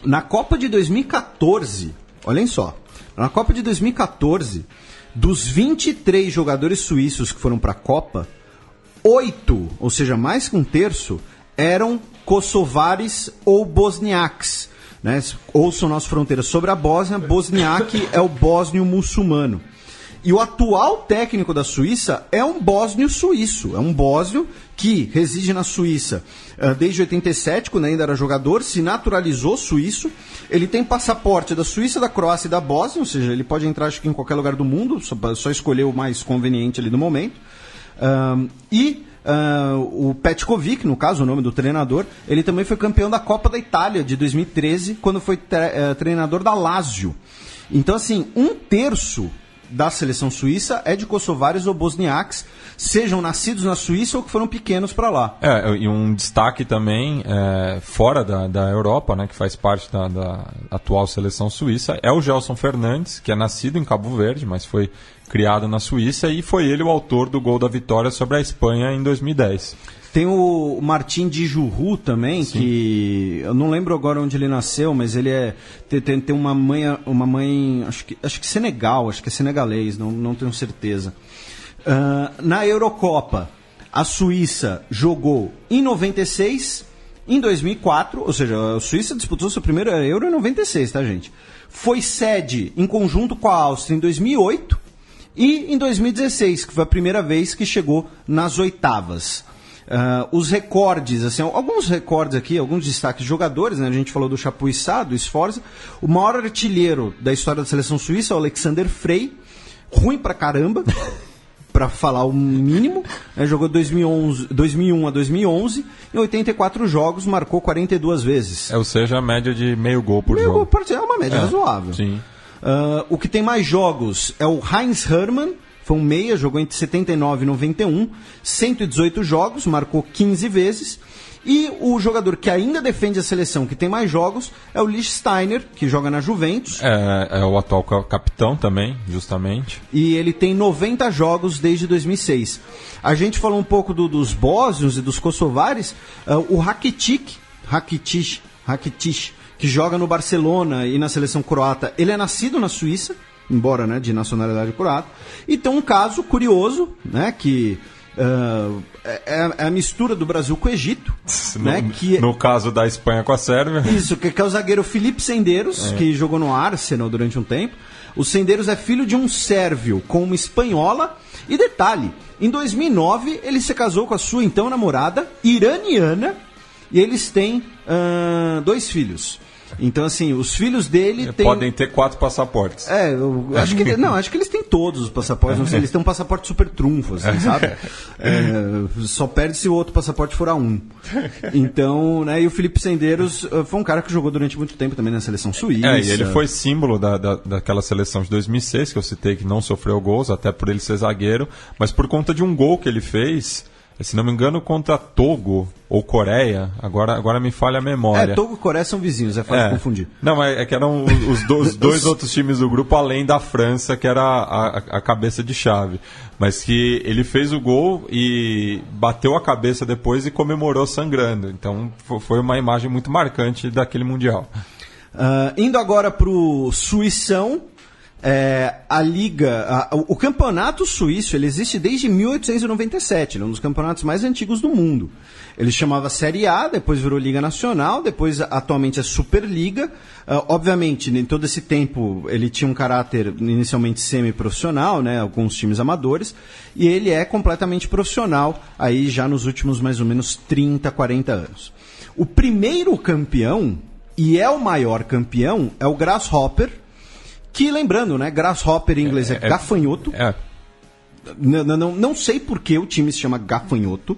na Copa de 2014, olhem só, na Copa de 2014... dos 23 jogadores suíços que foram para a Copa, 8, ou seja, mais que um terço, eram kosovares ou bosniaques. Né? Ouçam nossa fronteira sobre a Bósnia, bosniaque é o bósnio muçulmano. E o atual técnico da Suíça é um bósnio suíço, é um bósnio que reside na Suíça desde 87, quando ainda era jogador, se naturalizou suíço. Ele tem passaporte da Suíça, da Croácia e da Bósnia, ou seja, ele pode entrar acho que em qualquer lugar do mundo, só escolher o mais conveniente ali no momento. O Petkovic, no caso, o nome do treinador, ele também foi campeão da Copa da Itália de 2013, quando foi treinador da Lazio. Então, assim, um terço da seleção suíça é de kosovares ou bosniaques, sejam nascidos na Suíça ou que foram pequenos para lá. E um destaque também fora da Europa, né, que faz parte da atual seleção suíça, é o Gelson Fernandes, que é nascido em Cabo Verde, mas foi criado na Suíça, e foi ele o autor do gol da vitória sobre a Espanha em 2010. Tem o Martin Djourou também, sim, que eu não lembro agora onde ele nasceu, mas ele tem uma mãe acho que Senegal, acho que é senegalês, não tenho certeza. Na Eurocopa, a Suíça jogou em 96, em 2004, ou seja, a Suíça disputou seu primeiro Euro em 96, tá, gente? Foi sede em conjunto com a Áustria em 2008 e em 2016, que foi a primeira vez que chegou nas oitavas. Os recordes, assim, alguns recordes aqui, alguns destaques de jogadores, né? A gente falou do Chapuisat, do Sforza. O maior artilheiro da história da seleção suíça é o Alexander Frey, ruim pra caramba, pra falar o mínimo, né? Jogou 2001 a 2011, em 84 jogos, marcou 42 vezes. Ou seja, a média de meio gol por jogo. É uma média razoável. Sim. O que tem mais jogos é o Heinz Hermann, foi um meia, jogou entre 79 e 91, 118 jogos, marcou 15 vezes. E o jogador que ainda defende a seleção, que tem mais jogos, é o Lichtsteiner, que joga na Juventus. É o atual capitão também, justamente. E ele tem 90 jogos desde 2006. A gente falou um pouco dos bósnios e dos kosovares. O Rakitic, que joga no Barcelona e na seleção croata, ele é nascido na Suíça, embora, né, de nacionalidade croata. E tem um caso curioso, né, que é a mistura do Brasil com o Egito. No caso da Espanha com a Sérvia. Isso, que é o zagueiro Filipe Senderos, que jogou no Arsenal durante um tempo. O Senderos é filho de um sérvio com uma espanhola. E detalhe, em 2009 ele se casou com a sua então namorada iraniana e eles têm 2 filhos. Então, assim, os filhos dele podem ter 4 passaportes. Eu acho que acho que eles têm todos os passaportes. Não sei, eles têm um passaporte super trunfo, assim, sabe? Só perde se o outro passaporte for A1. Então, né, e o Filipe Senderos foi um cara que jogou durante muito tempo também na seleção suíça. E ele foi símbolo daquela seleção de 2006, que eu citei, que não sofreu gols, até por ele ser zagueiro, mas por conta de um gol que ele fez, se não me engano, contra Togo ou Coreia, agora me falha a memória. Togo e Coreia são vizinhos, é fácil confundir. Não, mas é que eram os dois outros times do grupo, além da França, que era a cabeça de chave. Mas que ele fez o gol e bateu a cabeça depois e comemorou sangrando. Então foi uma imagem muito marcante daquele Mundial. Indo agora para o Suição. A liga, o campeonato suíço, ele existe desde 1897, ele é um dos campeonatos mais antigos do mundo. Ele chamava Série A, depois virou Liga Nacional, depois atualmente é Superliga. Obviamente, em todo esse tempo ele tinha um caráter inicialmente semi-profissional, né, alguns times amadores, e ele é completamente profissional aí já nos últimos mais ou menos 30, 40 anos. O primeiro campeão, e é o maior campeão, é o Grasshopper, que, lembrando, né, Grasshopper em inglês é gafanhoto. Não sei por que o time se chama gafanhoto.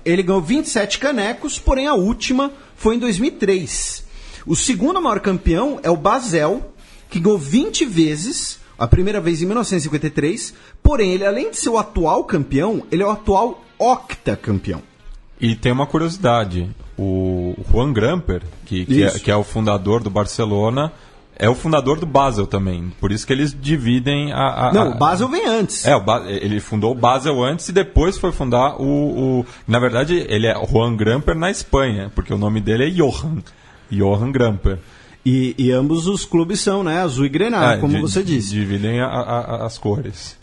Ele ganhou 27 canecos, porém a última foi em 2003. O segundo maior campeão é o Basel, que ganhou 20 vezes, a primeira vez em 1953, porém ele, além de ser o atual campeão, ele é o atual octacampeão. E tem uma curiosidade, o Juan Gramper, que é o fundador do Barcelona, é o fundador do Basel também, por isso que eles dividem o Basel vem antes. Ele fundou o Basel antes e depois foi fundar Na verdade, ele é Juan Gramper na Espanha, porque o nome dele é Johan Gramper. E ambos os clubes são, né, azul e grená, como você disse. Dividem as cores.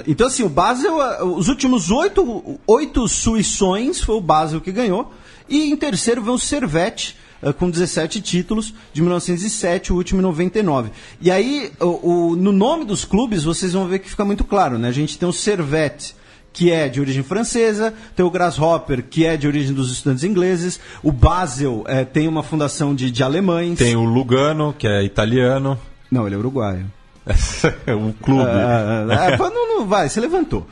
Então, assim, o Basel, os últimos 8 suições foi o Basel que ganhou, e em terceiro vem o Servette, com 17 títulos, de 1907, o último em 99. E aí, no nome dos clubes, vocês vão ver que fica muito claro, né? A gente tem o Servette, que é de origem francesa, tem o Grasshopper, que é de origem dos estudantes ingleses, o Basel tem uma fundação de alemães. Tem o Lugano, que é italiano. Não, ele é uruguaio. O clube. Não vai, você levantou.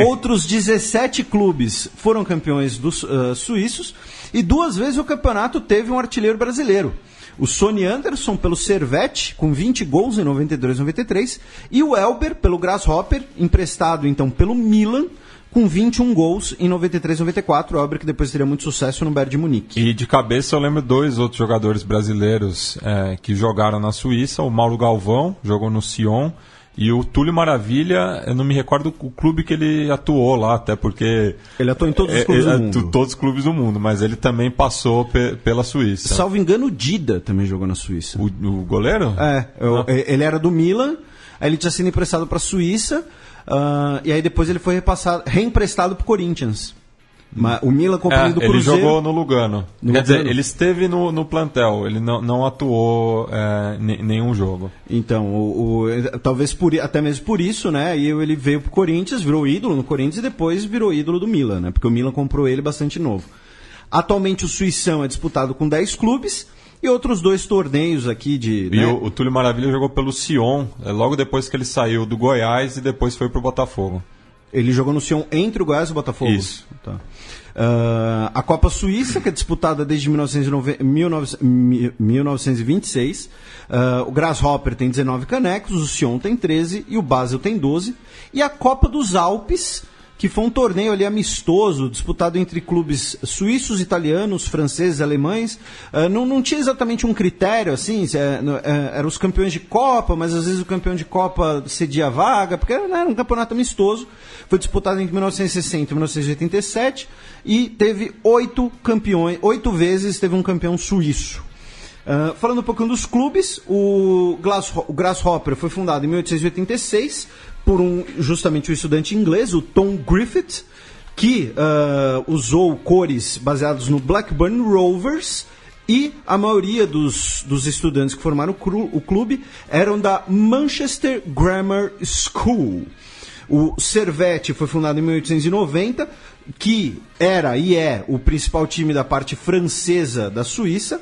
Outros 17 clubes foram campeões dos suíços e 2 vezes o campeonato teve um artilheiro brasileiro. O Sonny Anderson pelo Servette, com 20 gols em 92 e 93, e o Elber pelo Grasshopper, emprestado então pelo Milan, com 21 gols em 93 e 94, o Elber que depois teria muito sucesso no Bayern de Munique. E de cabeça eu lembro 2 outros jogadores brasileiros que jogaram na Suíça, o Mauro Galvão, jogou no Sion, e o Túlio Maravilha, eu não me recordo o clube que ele atuou lá, até porque... Ele atuou em todos os clubes do mundo. Todos os clubes do mundo, mas ele também passou pela Suíça. Salvo engano, o Dida também jogou na Suíça. O goleiro? Ele era do Milan, aí ele tinha sido emprestado para a Suíça, e aí depois ele foi reemprestado para o Corinthians. O Milan comprou ele do Cruzeiro. Ele jogou no Lugano. Quer dizer, ele esteve no plantel, ele não atuou nenhum jogo. Então, talvez até mesmo por isso, né? E ele veio pro Corinthians, virou ídolo no Corinthians e depois virou ídolo do Milan, né? Porque o Milan comprou ele bastante novo. Atualmente o Suição é disputado com 10 clubes e outros 2 torneios aqui de... E o Túlio Maravilha jogou pelo Sion, logo depois que ele saiu do Goiás e depois foi pro Botafogo. Ele jogou no Sion entre o Goiás e o Botafogo? Isso. Tá. A Copa Suíça, que é disputada desde 1926. O Grasshopper tem 19 canecos, o Sion tem 13 e o Basel tem 12. E a Copa dos Alpes, que foi um torneio ali amistoso, disputado entre clubes suíços, italianos, franceses, alemães. Não tinha exatamente um critério, assim, eram os campeões de Copa, mas às vezes o campeão de Copa cedia a vaga, porque era um campeonato amistoso. Foi disputado entre 1960 e 1987 e teve 8 campeões, 8 vezes teve um campeão suíço. Falando um pouquinho dos clubes, o Grasshopper foi fundado em 1886 por justamente um estudante inglês, o Tom Griffith, que usou cores baseadas no Blackburn Rovers, e a maioria dos estudantes que formaram o clube eram da Manchester Grammar School. O Servette foi fundado em 1890, que era e é o principal time da parte francesa da Suíça.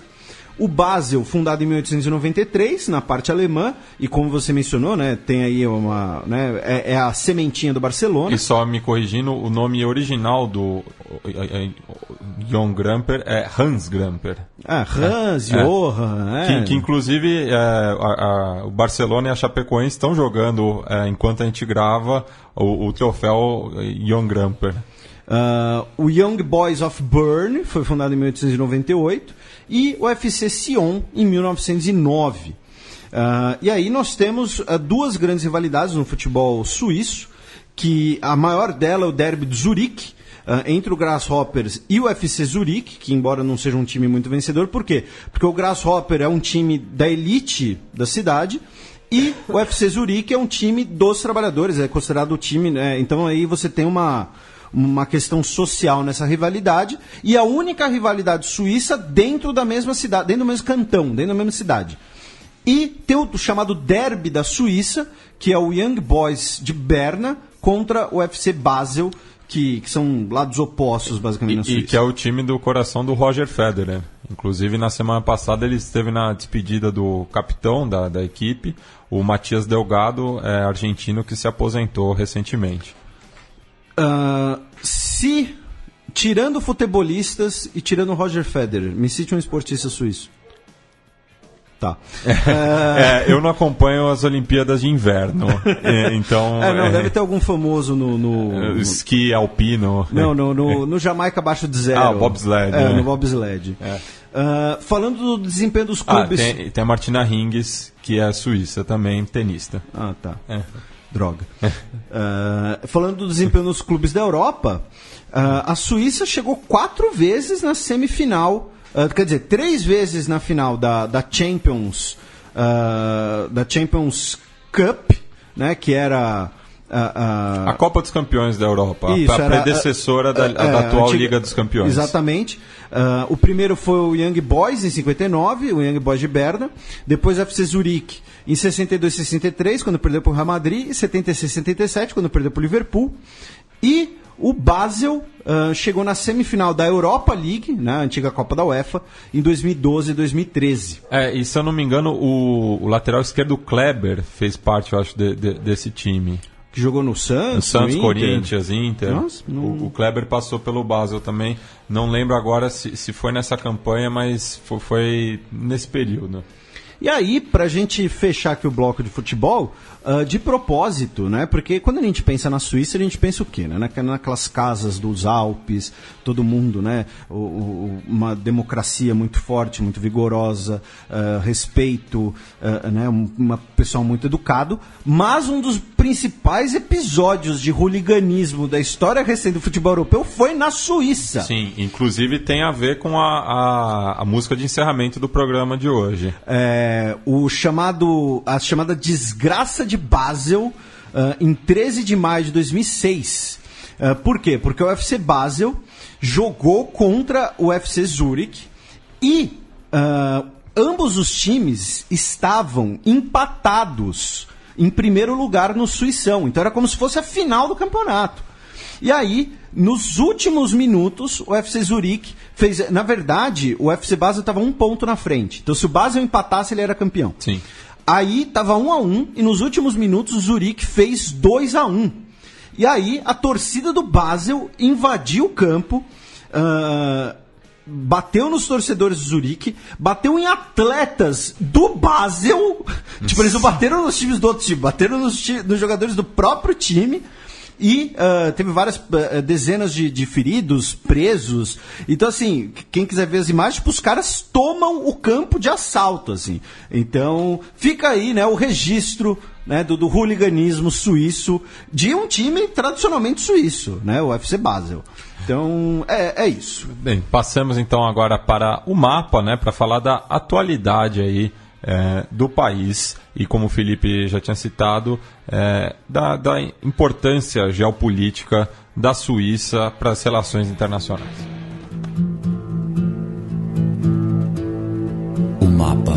O Basel, fundado em 1893, na parte alemã, e como você mencionou, né, tem aí é a sementinha do Barcelona. E só me corrigindo, o nome original do Johan Gamper é Hans Gamper. Johan. Que inclusive o Barcelona e a Chapecoense estão jogando, enquanto a gente grava, o troféu Johan Gamper. O Young Boys of Bern foi fundado em 1898 e o FC Sion em 1909. E aí nós temos 2 grandes rivalidades no futebol suíço, que a maior dela é o Derby de Zurique, entre o Grasshoppers e o FC Zurique, que embora não seja um time muito vencedor. Por quê? Porque o Grasshopper é um time da elite da cidade e o FC Zurique é um time dos trabalhadores, é considerado o time, né? Então aí você tem uma questão social nessa rivalidade, e a única rivalidade suíça dentro da mesma cidade, dentro do mesmo cantão, dentro da mesma cidade. E tem o chamado Derby da Suíça, que é o Young Boys de Berna contra o FC Basel, que são lados opostos, basicamente, na Suíça. E que é o time do coração do Roger Federer. Inclusive, na semana passada, ele esteve na despedida do capitão da equipe, o Matias Delgado, argentino, que se aposentou recentemente. Tirando futebolistas e tirando Roger Federer, me cite um esportista suíço. Tá. Eu não acompanho as Olimpíadas de Inverno, então... deve ter algum famoso no esqui alpino. No Jamaica abaixo de zero. O bobsled. No bobsled. Falando do desempenho dos clubes... Tem a Martina Hingis, que é suíça também, tenista. Tá. Droga. Falando do desempenho nos clubes da Europa, a Suíça chegou 4 vezes na semifinal, quer dizer, 3 vezes na final da Champions Cup, né, que era a Copa dos Campeões da Europa, isso, a predecessora da atual antiga, Liga dos Campeões. Exatamente. O primeiro foi o Young Boys em 59, o Young Boys de Berna, depois o FC Zurique em 62 e 63, quando perdeu para o Real Madrid, e 76 e 77, quando perdeu para o Liverpool, e o Basel chegou na semifinal da Europa League, né, a antiga Copa da UEFA, em 2012 e 2013. E se eu não me engano, o lateral esquerdo Kleber fez parte, eu acho, desse time. Que jogou no Santos, Corinthians, Inter. Nossa, o Kleber passou pelo Basel também. Não lembro agora se foi nessa campanha, mas foi nesse período. E aí, pra gente fechar aqui o bloco de futebol, de propósito, né? Porque quando a gente pensa na Suíça, a gente pensa o quê? Né? Naquelas casas dos Alpes, todo mundo, né? Uma democracia muito forte, muito vigorosa, respeito, né? Um pessoal muito educado. Mas um dos principais episódios de hooliganismo da história recente do futebol europeu foi na Suíça. Sim, inclusive tem a ver com a música de encerramento do programa de hoje. A chamada desgraça de Basel, em 13 de maio de 2006. Por quê? Porque o FC Basel jogou contra o FC Zurich e ambos os times estavam empatados em primeiro lugar no Suição. Então era como se fosse a final do campeonato. E aí, nos últimos minutos, o FC Zurich fez... Na verdade, o FC Basel estava 1 ponto na frente. Então se o Basel empatasse, ele era campeão. Sim. Aí estava 1-1 e nos últimos minutos o Zurich fez 2-1. E aí a torcida do Basel invadiu o campo, bateu nos torcedores do Zurich, bateu em atletas do Basel. Tipo, eles não bateram nos times do outro time, bateram nos jogadores do próprio time. E teve várias dezenas de feridos, presos. Então, assim, quem quiser ver as imagens, tipo, os caras tomam o campo de assalto, assim. Então, fica aí, né, o registro, né, do hooliganismo suíço de um time tradicionalmente suíço, né, o FC Basel. Então, é isso. Bem, passamos então agora para o mapa, né, para falar da atualidade aí do país e, como o Felipe já tinha citado, da importância geopolítica da Suíça para as relações internacionais. O mapa.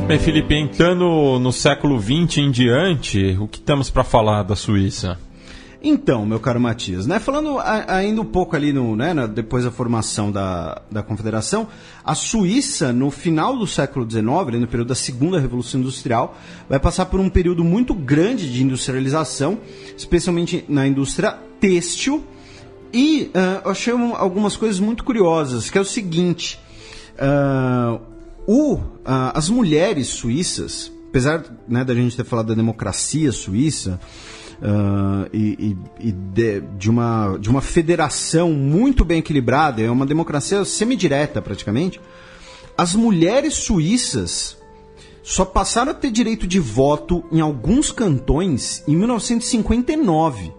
Bem, Felipe, entrando no século XX em diante, o que temos para falar da Suíça? Então, meu caro Matias, né, falando ainda um pouco ali depois da formação da Confederação, a Suíça, no final do século XIX, ali no período da Segunda Revolução Industrial, vai passar por um período muito grande de industrialização, especialmente na indústria têxtil, e eu achei algumas coisas muito curiosas, que é o seguinte, as mulheres suíças, apesar, né, da gente ter falado da democracia suíça, de uma federação muito bem equilibrada, é uma democracia semidireta praticamente, as mulheres suíças só passaram a ter direito de voto em alguns cantões em 1959,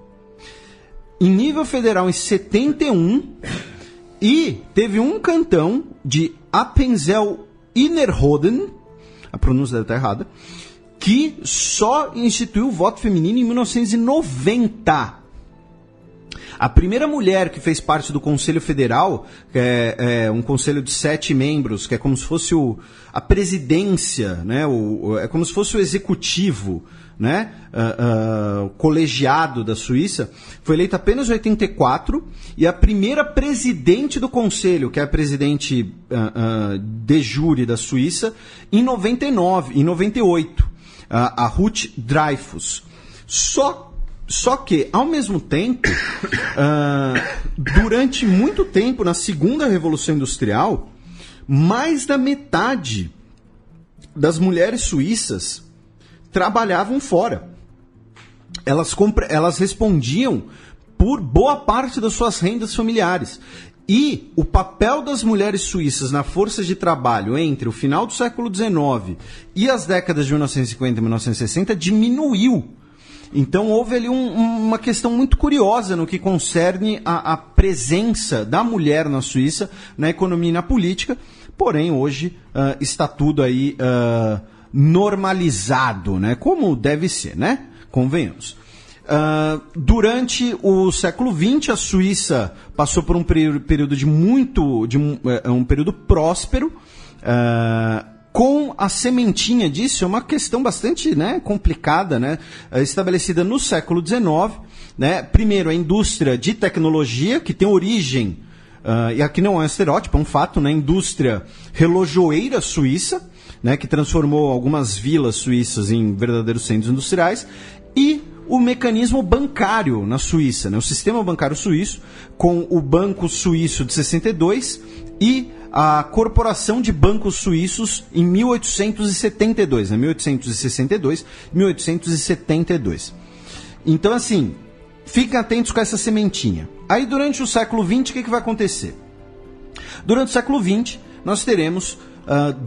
em nível federal em 71, e teve um cantão de Appenzell Innerrhoden, a pronúncia deve estar errada, que só instituiu o voto feminino em 1990. A primeira mulher que fez parte do Conselho Federal, que é um conselho de 7 membros, que é como se fosse a presidência, né, é como se fosse o executivo, né, o colegiado da Suíça, foi eleita apenas em 84, e a primeira presidente do conselho, que é a presidente de jure da Suíça, em 98. A Ruth Dreifuss. Só que, ao mesmo tempo, durante muito tempo, na Segunda Revolução Industrial, mais da metade das mulheres suíças trabalhavam fora. Elas respondiam por boa parte das suas rendas familiares. E o papel das mulheres suíças na força de trabalho entre o final do século XIX e as décadas de 1950 e 1960 diminuiu. Então houve ali uma questão muito curiosa no que concerne a presença da mulher na Suíça, na economia e na política. Porém, hoje está tudo aí normalizado, né? Como deve ser, né? Convenhamos. Durante o século XX, a Suíça passou por um período um período próspero, com a sementinha disso, é uma questão bastante, né, complicada, né, estabelecida no século XIX, né, primeiro a indústria de tecnologia, que tem origem, e aqui não é um estereótipo, é um fato, né, indústria relojoeira suíça, né, que transformou algumas vilas suíças em verdadeiros centros industriais, e o mecanismo bancário na Suíça, né? O sistema bancário suíço, com o Banco Suíço de 62 e a Corporação de Bancos Suíços em 1872, né? 1862, 1872. Então, assim, fiquem atentos com essa sementinha. Aí, durante o século XX, o que vai acontecer? Durante o século XX, nós teremos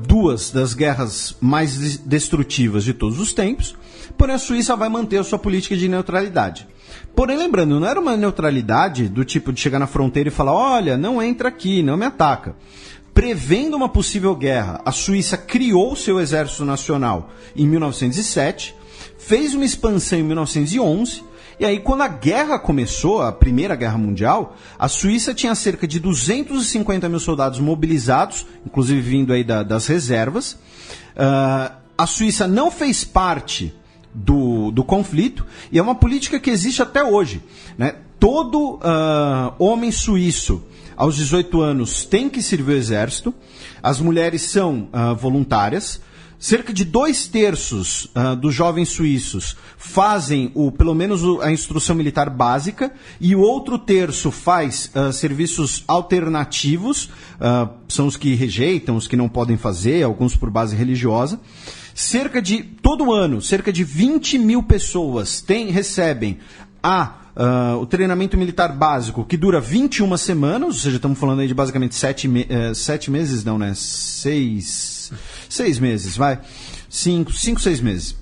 duas das guerras mais destrutivas de todos os tempos, porém a Suíça vai manter a sua política de neutralidade. Porém, lembrando, não era uma neutralidade do tipo de chegar na fronteira e falar, olha, não entra aqui, não me ataca. Prevendo uma possível guerra, a Suíça criou seu exército nacional em 1907, fez uma expansão em 1911 E aí, quando a guerra começou, a Primeira Guerra Mundial, a Suíça tinha cerca de 250 mil soldados mobilizados, inclusive vindo aí das reservas. A Suíça não fez parte do conflito, e é uma política que existe até hoje, né? Todo homem suíço aos 18 anos tem que servir o exército, as mulheres são voluntárias, cerca de 2/3 dos jovens suíços fazem pelo menos a instrução militar básica, e o outro terço faz serviços alternativos, são os que rejeitam, os que não podem fazer, alguns por base religiosa. Todo ano, cerca de 20 mil pessoas recebem o treinamento militar básico, que dura 21 semanas, ou seja, estamos falando aí de basicamente 7 meses, não, né? 6 meses, vai. 5, 6 meses.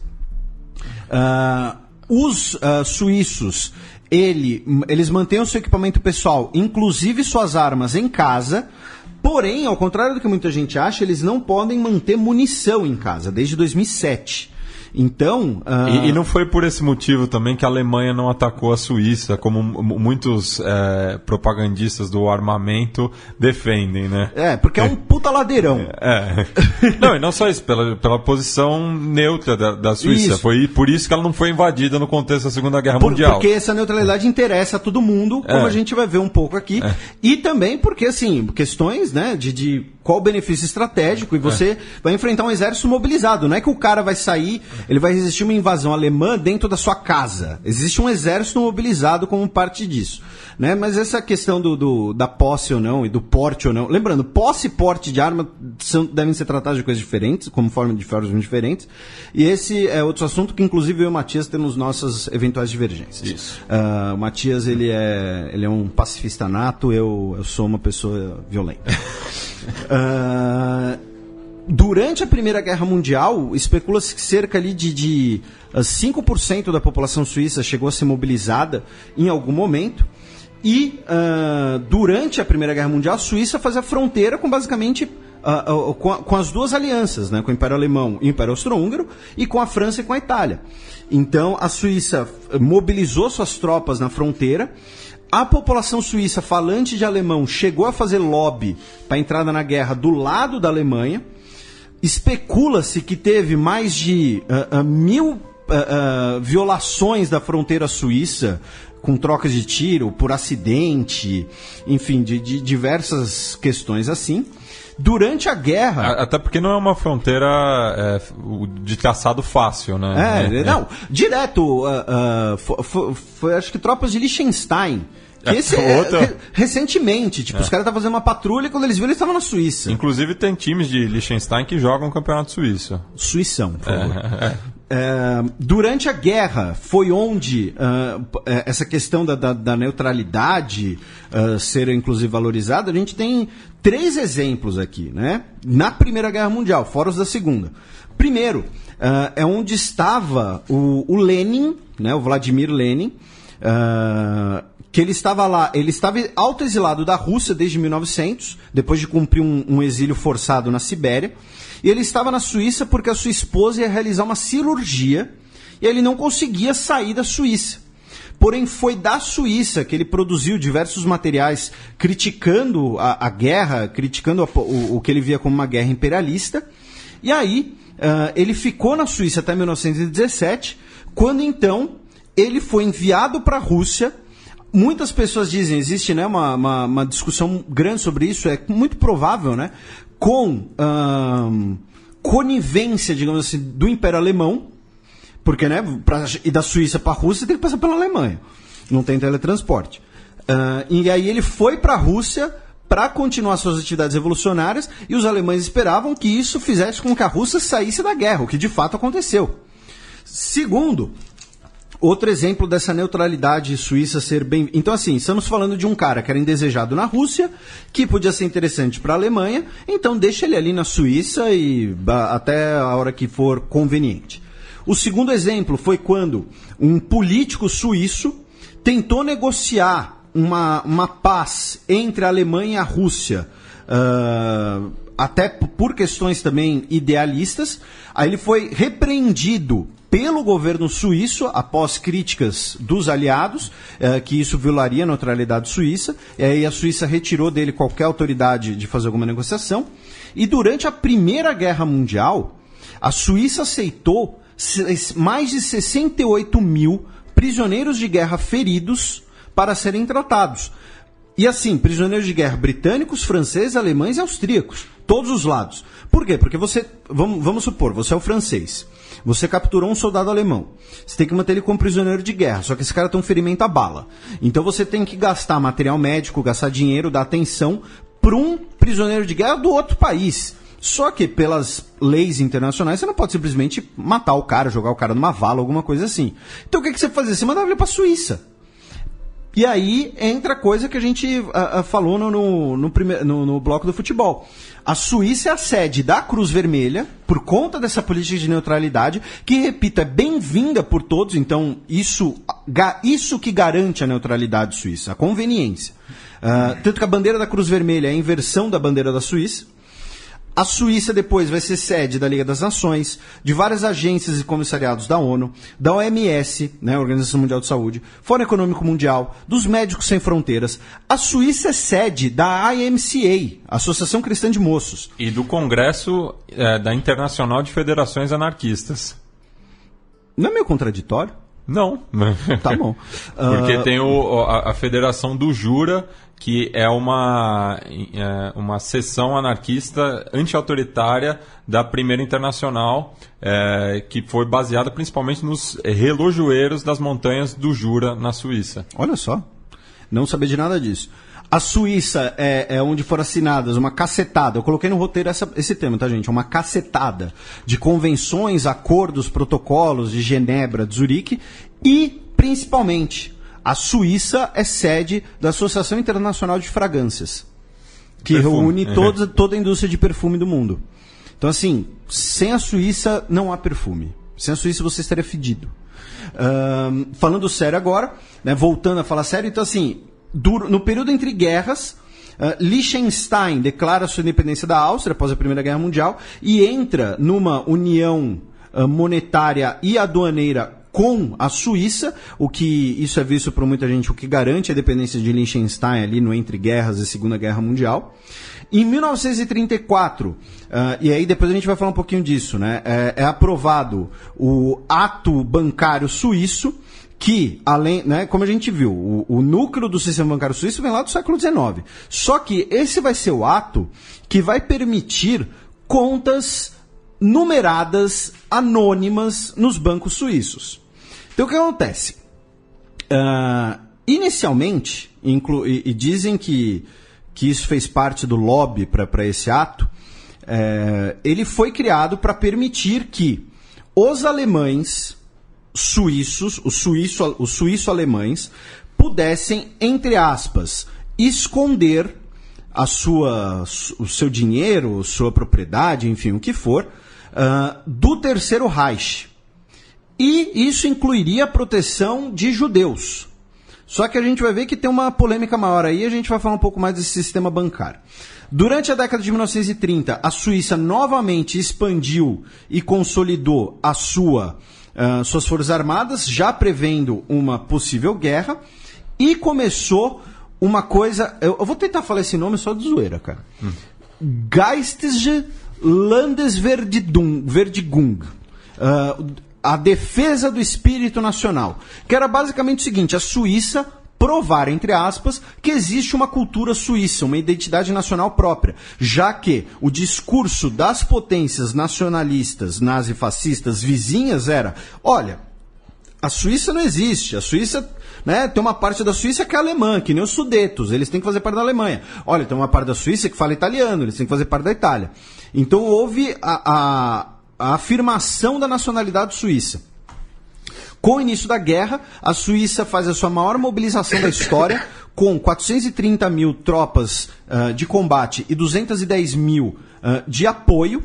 Os suíços, eles mantêm o seu equipamento pessoal, inclusive suas armas, em casa. Porém, ao contrário do que muita gente acha, eles não podem manter munição em casa, desde 2007. Então... E não foi por esse motivo também que a Alemanha não atacou a Suíça, como muitos propagandistas do armamento defendem, né? Porque é um puta ladeirão. Não, e não só isso, pela posição neutra da Suíça. Isso. Foi por isso que ela não foi invadida no contexto da Segunda Guerra Mundial. Porque essa neutralidade interessa a todo mundo, como a gente vai ver um pouco aqui. E também porque, assim, questões, né, de qual o benefício estratégico, e você vai enfrentar um exército mobilizado. Não é que o cara vai sair, ele vai resistir uma invasão alemã dentro da sua casa. Existe um exército mobilizado como parte disso, né? Mas essa questão da posse ou não, e do porte ou não... Lembrando, posse e porte de arma devem ser tratados de coisas diferentes, como formas diferentes. E esse é outro assunto que, inclusive, eu e o Matias temos nossas eventuais divergências. Isso. O Matias, ele é um pacifista nato, eu sou uma pessoa violenta. Durante a Primeira Guerra Mundial, especula-se que cerca ali de 5% da população suíça chegou a ser mobilizada em algum momento. E durante a Primeira Guerra Mundial, a Suíça fazia fronteira com basicamente com as duas alianças, né, com o Império Alemão e o Império Austro-Húngaro, e com a França e com a Itália. Então a Suíça mobilizou suas tropas na fronteira. A população suíça falante de alemão chegou a fazer lobby para a entrada na guerra do lado da Alemanha. Especula-se que teve mais de 1000 violações da fronteira suíça, com trocas de tiro, por acidente, enfim, de diversas questões assim. Durante a guerra... Até porque não é uma fronteira de traçado fácil, né? Não, direto. Foi acho que tropas de Liechtenstein. Recentemente, os caras estavam fazendo uma patrulha e quando eles viram, eles estavam na Suíça. Inclusive tem times de Liechtenstein que jogam o campeonato suíço. Suíção, por favor. Durante a guerra foi onde essa questão da neutralidade ser inclusive valorizada. A gente tem 3 exemplos aqui, né? Na Primeira Guerra Mundial, fora os da Segunda. Primeiro, é onde estava o Lenin, né? O Vladimir Lenin, que ele estava lá, ele estava autoexilado da Rússia desde 1900, depois de cumprir um exílio forçado na Sibéria, e ele estava na Suíça porque a sua esposa ia realizar uma cirurgia, e ele não conseguia sair da Suíça. Porém, foi da Suíça que ele produziu diversos materiais criticando a guerra, criticando o que ele via como uma guerra imperialista, e aí ele ficou na Suíça até 1917, quando então ele foi enviado para a Rússia. Muitas pessoas dizem, existe, né, uma discussão grande sobre isso, é muito provável, né, com conivência, digamos assim, do Império Alemão, porque, né, para ir da Suíça para a Rússia tem que passar pela Alemanha, não tem teletransporte. E aí ele foi para a Rússia para continuar suas atividades revolucionárias, e os alemães esperavam que isso fizesse com que a Rússia saísse da guerra, o que de fato aconteceu. Segundo, outro exemplo dessa neutralidade suíça ser bem... Então, assim, estamos falando de um cara que era indesejado na Rússia, que podia ser interessante para a Alemanha, então deixa ele ali na Suíça e até a hora que for conveniente. O segundo exemplo foi quando um político suíço tentou negociar uma paz entre a Alemanha e a Rússia até por questões também idealistas. Aí ele foi repreendido pelo governo suíço, após críticas dos aliados, que isso violaria a neutralidade suíça, e aí a Suíça retirou dele qualquer autoridade de fazer alguma negociação. E durante a Primeira Guerra Mundial, a Suíça aceitou mais de 68 mil prisioneiros de guerra feridos para serem tratados. E assim, prisioneiros de guerra britânicos, franceses, alemães e austríacos. Todos os lados. Por quê? Porque você, vamos supor, você é o francês. Você capturou um soldado alemão. Você tem que manter ele como prisioneiro de guerra. Só que esse cara tem um ferimento a bala. Então você tem que gastar material médico, gastar dinheiro, dar atenção para um prisioneiro de guerra do outro país. Só que pelas leis internacionais você não pode simplesmente matar o cara, jogar o cara numa vala, alguma coisa assim. Então o que você fazia? Você mandava ele para a Suíça. E aí entra a coisa que a gente falou no bloco do futebol. A Suíça é a sede da Cruz Vermelha, por conta dessa política de neutralidade, que, repito, é bem-vinda por todos, então isso que garante a neutralidade suíça, a conveniência. Tanto que a bandeira da Cruz Vermelha é a inversão da bandeira da Suíça. A Suíça depois vai ser sede da Liga das Nações, de várias agências e comissariados da ONU, da OMS, né, Organização Mundial de Saúde, Fórum Econômico Mundial, dos Médicos Sem Fronteiras. A Suíça é sede da IMCA, Associação Cristã de Moços. E do Congresso da Internacional de Federações Anarquistas. Não é meio contraditório? Não. Tá bom. Porque tem a Federação do Jura, que é uma seção anarquista anti-autoritária da Primeira Internacional, que foi baseada principalmente nos relojoeiros das montanhas do Jura, na Suíça. Olha só, não sabia de nada disso. A Suíça é onde foram assinadas uma cacetada, eu coloquei no roteiro esse tema, tá, gente? Uma cacetada de convenções, acordos, protocolos de Genebra, de Zurique, e, principalmente, a Suíça é sede da Associação Internacional de Fragrâncias, que reúne toda a indústria de perfume do mundo. Então, assim, sem a Suíça não há perfume. Sem a Suíça você estaria fedido. Falando sério agora, né, voltando a falar sério, então, assim, no período entre guerras, Liechtenstein declara sua independência da Áustria após a Primeira Guerra Mundial e entra numa união monetária e aduaneira com a Suíça, o que isso é visto por muita gente, o que garante a independência de Liechtenstein ali no entre guerras e Segunda Guerra Mundial. Em 1934, e aí depois a gente vai falar um pouquinho disso, né, é aprovado o Ato Bancário Suíço, que, além, né, como a gente viu, o núcleo do sistema bancário suíço vem lá do século XIX. Só que esse vai ser o ato que vai permitir contas numeradas, anônimas, nos bancos suíços. Então, o que acontece? Inicialmente, e dizem que isso fez parte do lobby para esse ato, ele foi criado para permitir que os alemães suíços, os suíço-alemães, pudessem, entre aspas, esconder o seu dinheiro, sua propriedade, enfim, o que for, do Terceiro Reich. E isso incluiria a proteção de judeus. Só que a gente vai ver que tem uma polêmica maior aí, a gente vai falar um pouco mais desse sistema bancário. Durante a década de 1930, a Suíça novamente expandiu e consolidou suas forças armadas, já prevendo uma possível guerra, e começou uma coisa... Eu vou tentar falar esse nome só de zoeira, cara. Geistige Landesverteidigung. A defesa do espírito nacional. Que era basicamente o seguinte, a Suíça provar, entre aspas, que existe uma cultura suíça, uma identidade nacional própria, já que o discurso das potências nacionalistas, nazifascistas vizinhas era, olha, a Suíça não existe, a Suíça, né, tem uma parte da Suíça que é alemã, que nem os Sudetos, eles têm que fazer parte da Alemanha. Olha, tem uma parte da Suíça que fala italiano, eles têm que fazer parte da Itália. Então houve a afirmação da nacionalidade suíça. Com o início da guerra, a Suíça faz a sua maior mobilização da história, com 430 mil tropas de combate e 210 mil de apoio,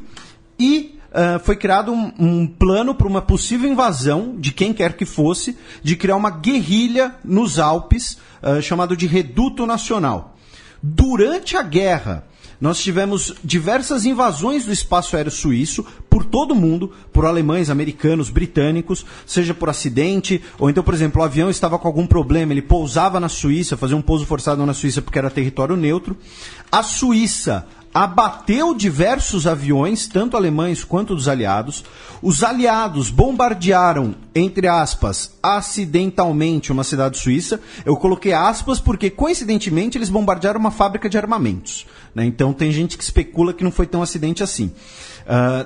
e foi criado um plano para uma possível invasão de quem quer que fosse, de criar uma guerrilha nos Alpes, chamado de Reduto Nacional. Durante a guerra, nós tivemos diversas invasões do espaço aéreo suíço por todo o mundo, por alemães, americanos, britânicos, seja por acidente, ou então, por exemplo, o avião estava com algum problema, ele pousava na Suíça, fazia um pouso forçado na Suíça porque era território neutro. A Suíça abateu diversos aviões, tanto alemães quanto dos aliados. Os aliados bombardearam, entre aspas, acidentalmente uma cidade suíça. Eu coloquei aspas porque, coincidentemente, eles bombardearam uma fábrica de armamentos, né? Então tem gente que especula que não foi tão acidente assim.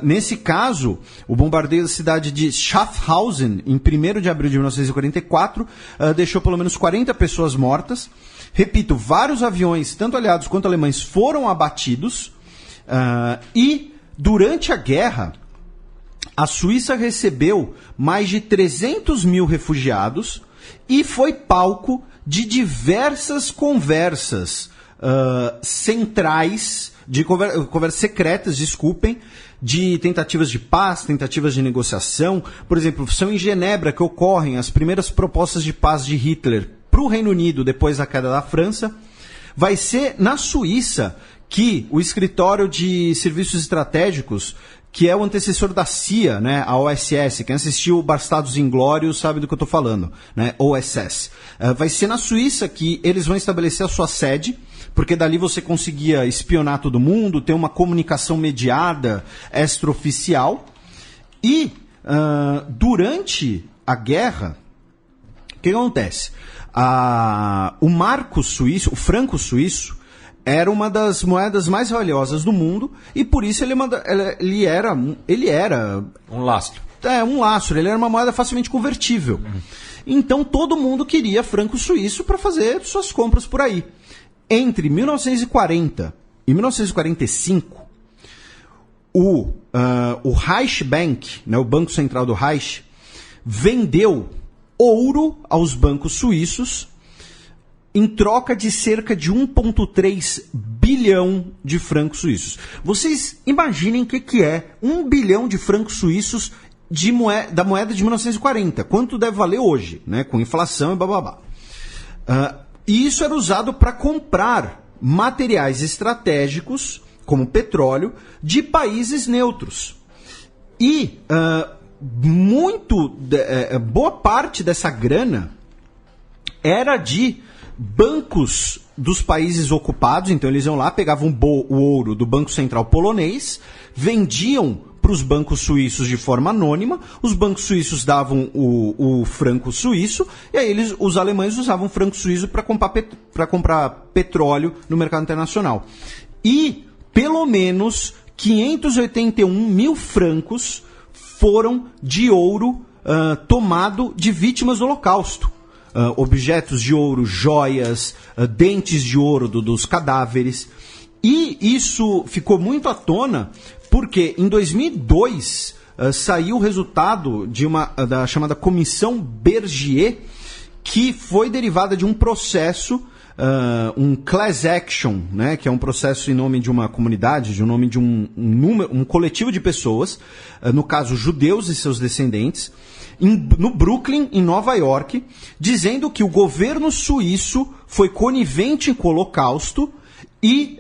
Nesse caso, o bombardeio da cidade de Schaffhausen, em 1º de abril de 1944, deixou pelo menos 40 pessoas mortas. Repito, vários aviões, tanto aliados quanto alemães, foram abatidos. E, durante a guerra, a Suíça recebeu mais de 300 mil refugiados e foi palco de diversas conversas centrais, de conversas secretas, desculpem, de tentativas de paz, tentativas de negociação. Por exemplo, são em Genebra que ocorrem as primeiras propostas de paz de Hitler para o Reino Unido depois da queda da França. Vai ser na Suíça que o Escritório de Serviços Estratégicos, que é o antecessor da CIA, né, a OSS, quem assistiu Bastardos Inglórios sabe do que eu estou falando, né, OSS. Vai ser na Suíça que eles vão estabelecer a sua sede, porque dali você conseguia espionar todo mundo, ter uma comunicação mediada, extraoficial. E durante a guerra, o que acontece? O marco suíço, o franco suíço, era uma das moedas mais valiosas do mundo e por isso ele era um lastro. Um lastro, ele era uma moeda facilmente convertível. Então todo mundo queria franco suíço para fazer suas compras por aí. Entre 1940 e 1945, o Reichsbank, né, o Banco Central do Reich, vendeu ouro aos bancos suíços em troca de cerca de 1,3 bilhão de francos suíços. Vocês imaginem o que é 1 bilhão de francos suíços da moeda de 1940. Quanto deve valer hoje, né, com inflação e bababá. E isso era usado para comprar materiais estratégicos, como petróleo, de países neutros. E boa parte dessa grana era de bancos dos países ocupados. Então eles iam lá, pegavam o ouro do Banco Central polonês, vendiam para os bancos suíços de forma anônima, os bancos suíços davam o franco suíço, e aí os alemães usavam o franco suíço para comprar petróleo no mercado internacional. E pelo menos 581 mil francos foram de ouro tomado de vítimas do Holocausto. Objetos de ouro, joias, dentes de ouro dos cadáveres. E isso ficou muito à tona porque em 2002 saiu o resultado da chamada Comissão Bergier, que foi derivada de um processo, um class action, né, que é um processo em nome de uma comunidade, em nome de um coletivo de pessoas, no caso judeus e seus descendentes, no Brooklyn, em Nova York, dizendo que o governo suíço foi conivente com o Holocausto e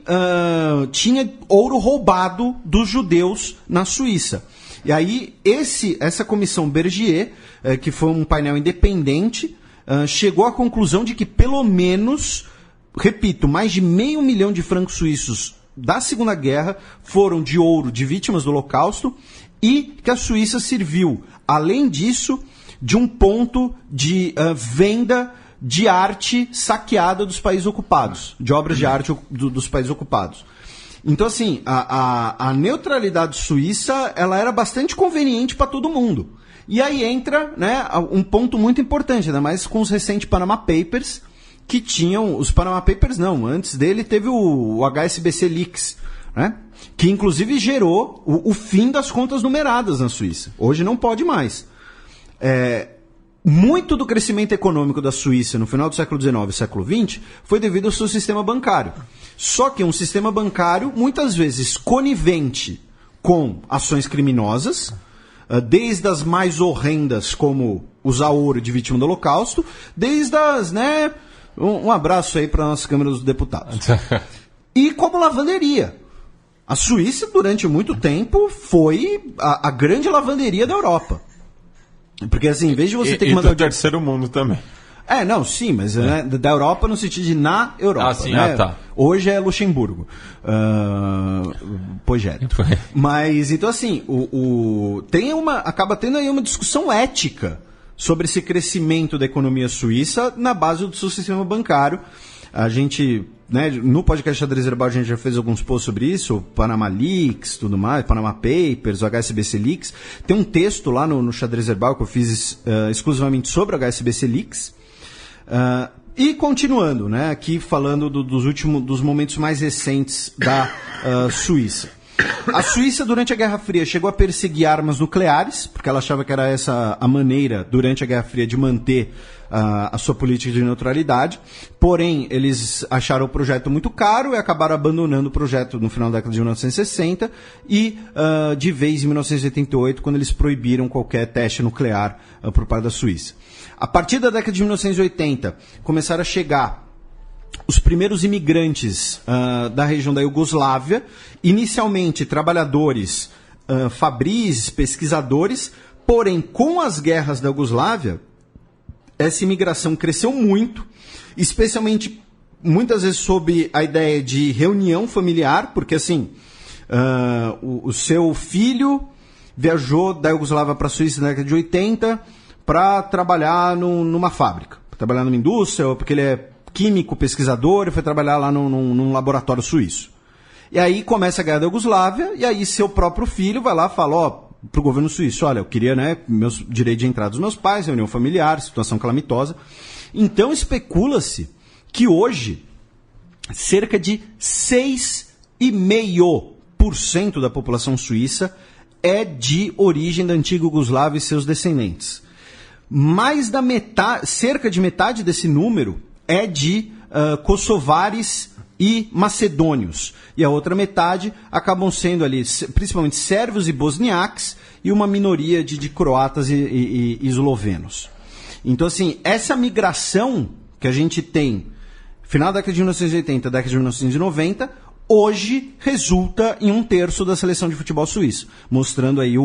tinha ouro roubado dos judeus na Suíça. E aí essa comissão Bergier, que foi um painel independente, chegou à conclusão de que pelo menos, repito, mais de 500 mil de francos suíços da Segunda Guerra foram de ouro de vítimas do Holocausto e que a Suíça serviu, além disso, de um ponto de venda de arte saqueada dos países ocupados, de obras de arte dos países ocupados. Então, assim, a neutralidade suíça ela era bastante conveniente para todo mundo. E aí entra, né, um ponto muito importante, ainda mais com os recentes Panama Papers, que tinham... Os Panama Papers não, antes dele teve o HSBC Leaks, né, que inclusive gerou o fim das contas numeradas na Suíça. Hoje não pode mais. Muito do crescimento econômico da Suíça no final do século XIX e século XX foi devido ao seu sistema bancário. Só que um sistema bancário, muitas vezes, conivente com ações criminosas, desde as mais horrendas, como usar ouro de vítima do Holocausto, desde as, né... Um abraço aí para a nossa Câmara dos Deputados. E como lavanderia. A Suíça, durante muito tempo, foi a grande lavanderia da Europa. Porque, assim, em vez de você ter que mandar... E do terceiro mundo também. Não, sim, mas né, da Europa no sentido de na Europa. Sim, né? tá. Hoje é Luxemburgo. Pogério. Mas, então, assim, acaba tendo aí uma discussão ética sobre esse crescimento da economia suíça na base do seu sistema bancário. A gente, né, no podcast Xadrez Verbal, a gente já fez alguns posts sobre isso, o Panama Leaks, tudo mais, Panama Papers, o HSBC Leaks. Tem um texto lá no Xadrez Verbal que eu fiz exclusivamente sobre o HSBC Leaks. E continuando, né, aqui falando dos momentos mais recentes da Suíça. A Suíça, durante a Guerra Fria, chegou a perseguir armas nucleares, porque ela achava que era essa a maneira, durante a Guerra Fria, de manter a sua política de neutralidade. Porém, eles acharam o projeto muito caro e acabaram abandonando o projeto no final da década de 1960 e, de vez, em 1988, quando eles proibiram qualquer teste nuclear por parte da Suíça. A partir da década de 1980, começaram a chegar os primeiros imigrantes da região da Iugoslávia, inicialmente trabalhadores, fabris, pesquisadores, porém, com as guerras da Iugoslávia, essa imigração cresceu muito, especialmente, muitas vezes, sob a ideia de reunião familiar, porque, assim, o seu filho viajou da Iugoslávia para a Suíça na década de 80 para trabalhar numa fábrica, para trabalhar numa indústria, ou porque ele é químico, pesquisador, e foi trabalhar lá num laboratório suíço. E aí começa a guerra da Iugoslávia, e aí seu próprio filho vai lá e fala, pro governo suíço, olha, eu queria, né, meus direitos de entrada dos meus pais, reunião familiar, situação calamitosa. Então especula-se que hoje cerca de 6,5% da população suíça é de origem da antiga Iugoslávia e seus descendentes. Mais da metade, cerca de metade desse número é de kosovares e macedônios. E a outra metade acabam sendo ali, principalmente sérvios e bosniaques, e uma minoria de croatas e eslovenos. Então, assim, essa migração que a gente tem, final da década de 1980, década de 1990, hoje resulta em 1/3 da seleção de futebol suíço, mostrando aí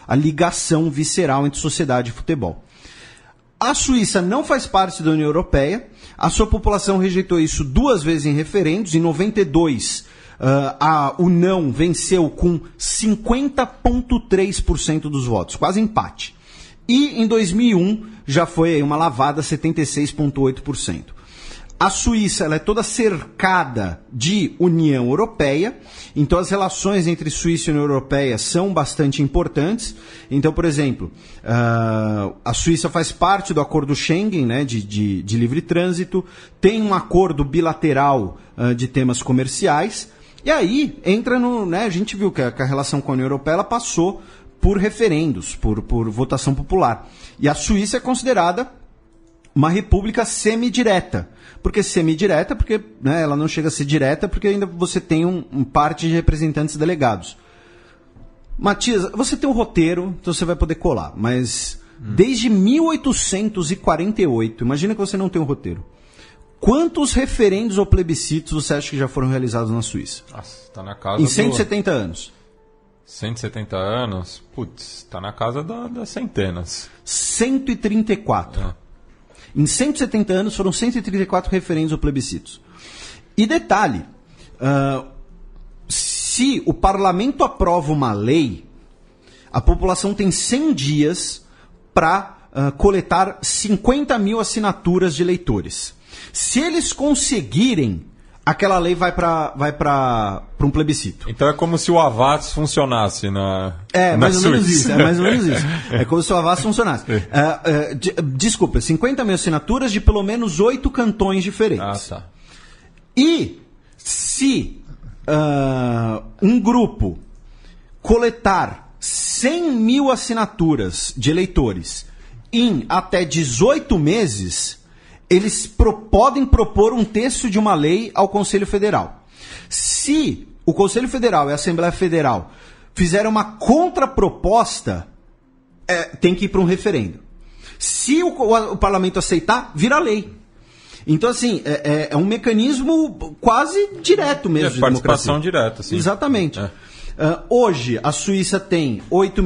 a ligação visceral entre sociedade e futebol. A Suíça não faz parte da União Europeia. A sua população rejeitou isso 2 vezes em referendos. Em 92, o não venceu com 50,3% dos votos, quase empate. E em 2001 já foi uma lavada, 76,8%. A Suíça ela é toda cercada de União Europeia, então as relações entre Suíça e União Europeia são bastante importantes. Então, por exemplo, a Suíça faz parte do acordo Schengen, né, de livre trânsito, tem um acordo bilateral de temas comerciais, e aí entra né, a gente viu que a relação com a União Europeia ela passou por referendos, por votação popular. E a Suíça é considerada uma república semidireta. Por que semidireta? Porque né, ela não chega a ser direta, porque ainda você tem um parte de representantes delegados. Matias, você tem um roteiro, então você vai poder colar, mas desde 1848, imagina que você não tem um roteiro. Quantos referendos ou plebiscitos você acha que já foram realizados na Suíça? Nossa, tá na casa em 170 anos. 170 anos? Putz, tá na casa das centenas. 134. Em 170 anos foram 134 referendos ou plebiscitos. E detalhe, se o parlamento aprova uma lei, a população tem 100 dias para coletar 50 mil assinaturas de eleitores. Se eles conseguirem, aquela lei vai para um plebiscito. Então é como se o Avaz funcionasse na mais ou Suíça. menos isso. É mais ou menos isso. É como se o Avaz funcionasse. Desculpa, 50 mil assinaturas de pelo menos 8 cantões diferentes. Ah, tá. E se um grupo coletar 100 mil assinaturas de eleitores em até 18 meses, eles podem propor um texto de uma lei ao Conselho Federal. Se o Conselho Federal e a Assembleia Federal fizerem uma contraproposta, tem que ir para um referendo. Se o parlamento aceitar, vira lei. Então, assim, é um mecanismo quase direto mesmo de participação democracia. direta, sim. Exatamente. Hoje, a Suíça tem 8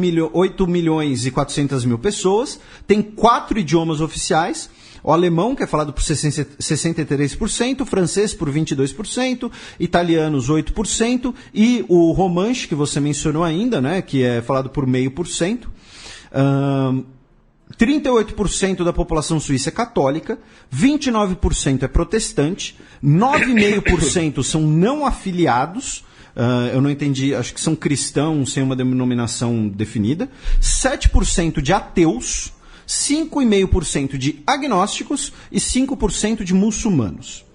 milhões e 400 mil pessoas, tem 4 idiomas oficiais. O alemão, que é falado por 63%, o francês por 22%, italianos 8%, e o romanche, que você mencionou ainda, né, que é falado por 0,5%. 38% da população suíça é católica, 29% é protestante, 9,5% são não afiliados. Eu não entendi, acho que são cristãos sem uma denominação definida, 7% de ateus, 5,5% de agnósticos e 5% de muçulmanos.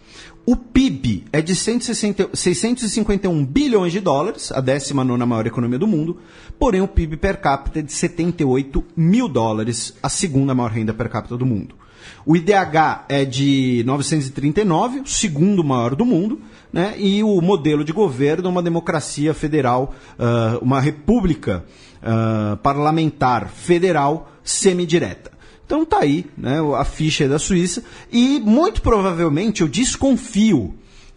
O PIB é de 651 bilhões de dólares, a 19ª maior economia do mundo, porém o PIB per capita é de 78 mil dólares, a 2ª maior renda per capita do mundo. O IDH é de 939, o 2º maior do mundo, né? E o modelo de governo é uma democracia federal, uma república parlamentar federal semidireta. Então tá aí, né, a ficha da Suíça, e muito provavelmente eu desconfio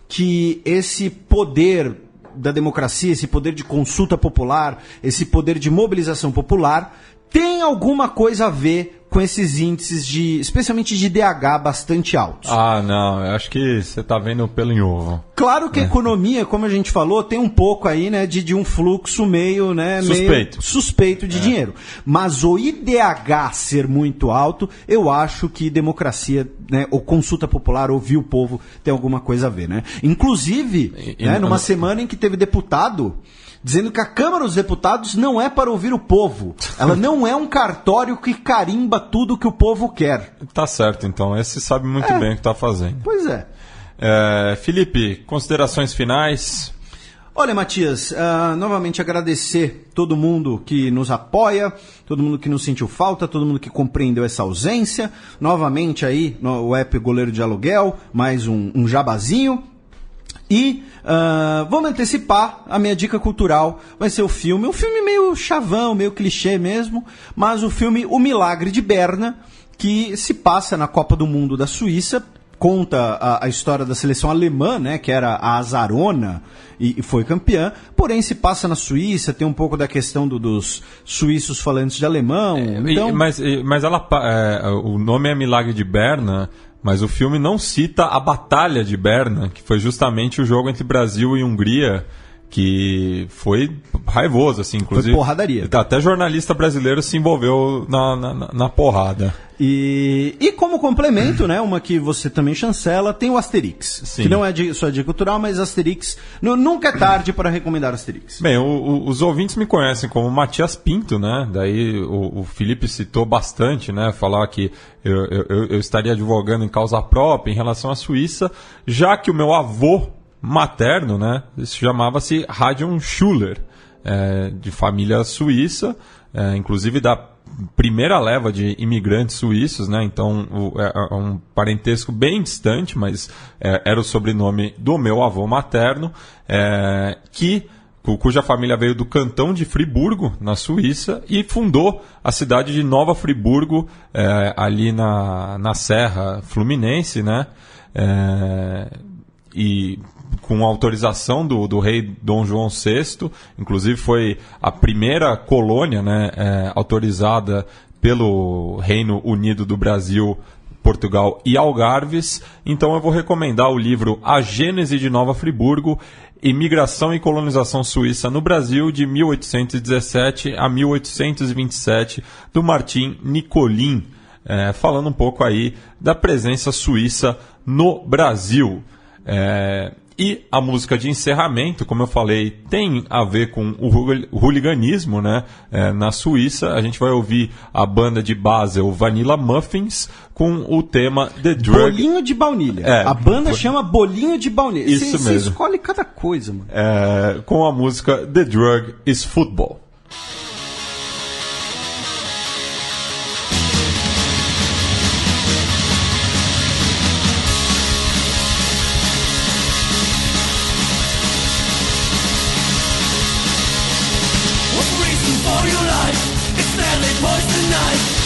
que esse poder da democracia, esse poder de consulta popular, esse poder de mobilização popular, tem alguma coisa a ver com esses índices, especialmente de IDH, bastante altos. Ah, não, eu acho que você está vendo pelo em ovo. Claro que a economia, como a gente falou, tem um pouco aí, né, de um fluxo meio, né, suspeito de dinheiro. Mas o IDH ser muito alto, eu acho que democracia, né, ou consulta popular, ouvir o povo, tem alguma coisa a ver, né? Inclusive, numa semana em que teve deputado dizendo que a Câmara dos Deputados não é para ouvir o povo. Ela não é um cartório que carimba tudo que o povo quer. Tá certo, então. Esse sabe muito bem o que está fazendo. Pois é. Felipe, considerações finais? Olha, Matias, novamente agradecer todo mundo que nos apoia, todo mundo que nos sentiu falta, todo mundo que compreendeu essa ausência. Novamente aí, o app Goleiro de Aluguel, mais um jabazinho. E vamos antecipar, a minha dica cultural vai ser um filme meio chavão, meio clichê mesmo, mas o filme O Milagre de Berna, que se passa na Copa do Mundo da Suíça, conta a história da seleção alemã, né, que era a azarona e foi campeã, porém se passa na Suíça, tem um pouco da questão dos suíços falantes de alemão. Então... Mas o nome é Milagre de Berna. Mas o filme não cita a Batalha de Berna, que foi justamente o jogo entre Brasil e Hungria, que foi raivoso, assim, inclusive. Foi porradaria. Até jornalista brasileiro se envolveu na porrada. E como complemento, né, uma que você também chancela, tem o Asterix. Sim. Que não é só dica cultural, mas Asterix... nunca é tarde para recomendar Asterix. Bem, os ouvintes me conhecem como Matias Pinto, né? Daí o Felipe citou bastante, né? Falar que eu estaria advogando em causa própria em relação à Suíça, já que o meu avô materno, né, chamava-se Radion Schuller, de família suíça, inclusive da primeira leva de imigrantes suíços, né, então é um parentesco bem distante, mas era o sobrenome do meu avô materno, cuja família veio do cantão de Friburgo, na Suíça, e fundou a cidade de Nova Friburgo, ali na Serra Fluminense, né, e com autorização do rei Dom João VI, inclusive foi a primeira colônia, né, autorizada pelo Reino Unido do Brasil, Portugal e Algarves. Então eu vou recomendar o livro A Gênese de Nova Friburgo, Imigração e Colonização Suíça no Brasil, de 1817 a 1827, do Martin Nicolin, falando um pouco aí da presença suíça no Brasil. E a música de encerramento, como eu falei, tem a ver com o hooliganismo, né? Na Suíça, a gente vai ouvir a banda de Basel Vanilla Muffins com o tema The Drug. Bolinho de baunilha. A banda chama Bolinho de Baunilha. Isso mesmo. Você escolhe cada coisa, mano. Com a música The Drug is Football.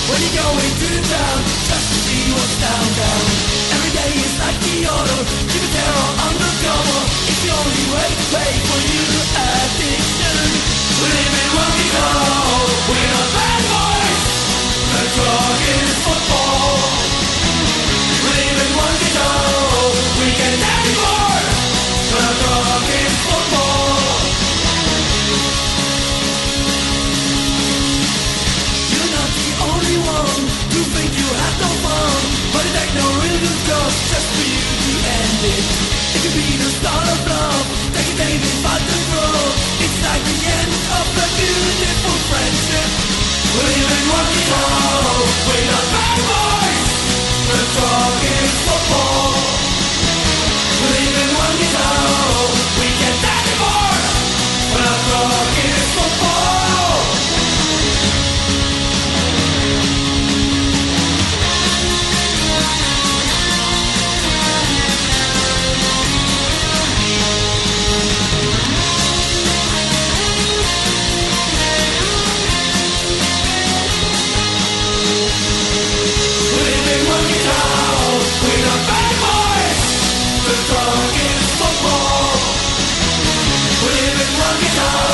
When you're going to town, just to see what's down. Every day is like the auto, keep it terror undercover. It's the only way to pay for your addiction. We live in what we know, we're not bad boys. The drug is football. We live in what we know, we get daddy bored. The drug is football. You're not the only one to think you have no fun, but it ain't no real good job just for you to end it. It could be the start of love, take it David, but the drug. It's like the end of a beautiful friendship. We live in what we know, we're not bad boys. The drug is football. We live in what we know, we get that bored. The drug is football. We're living one guitar.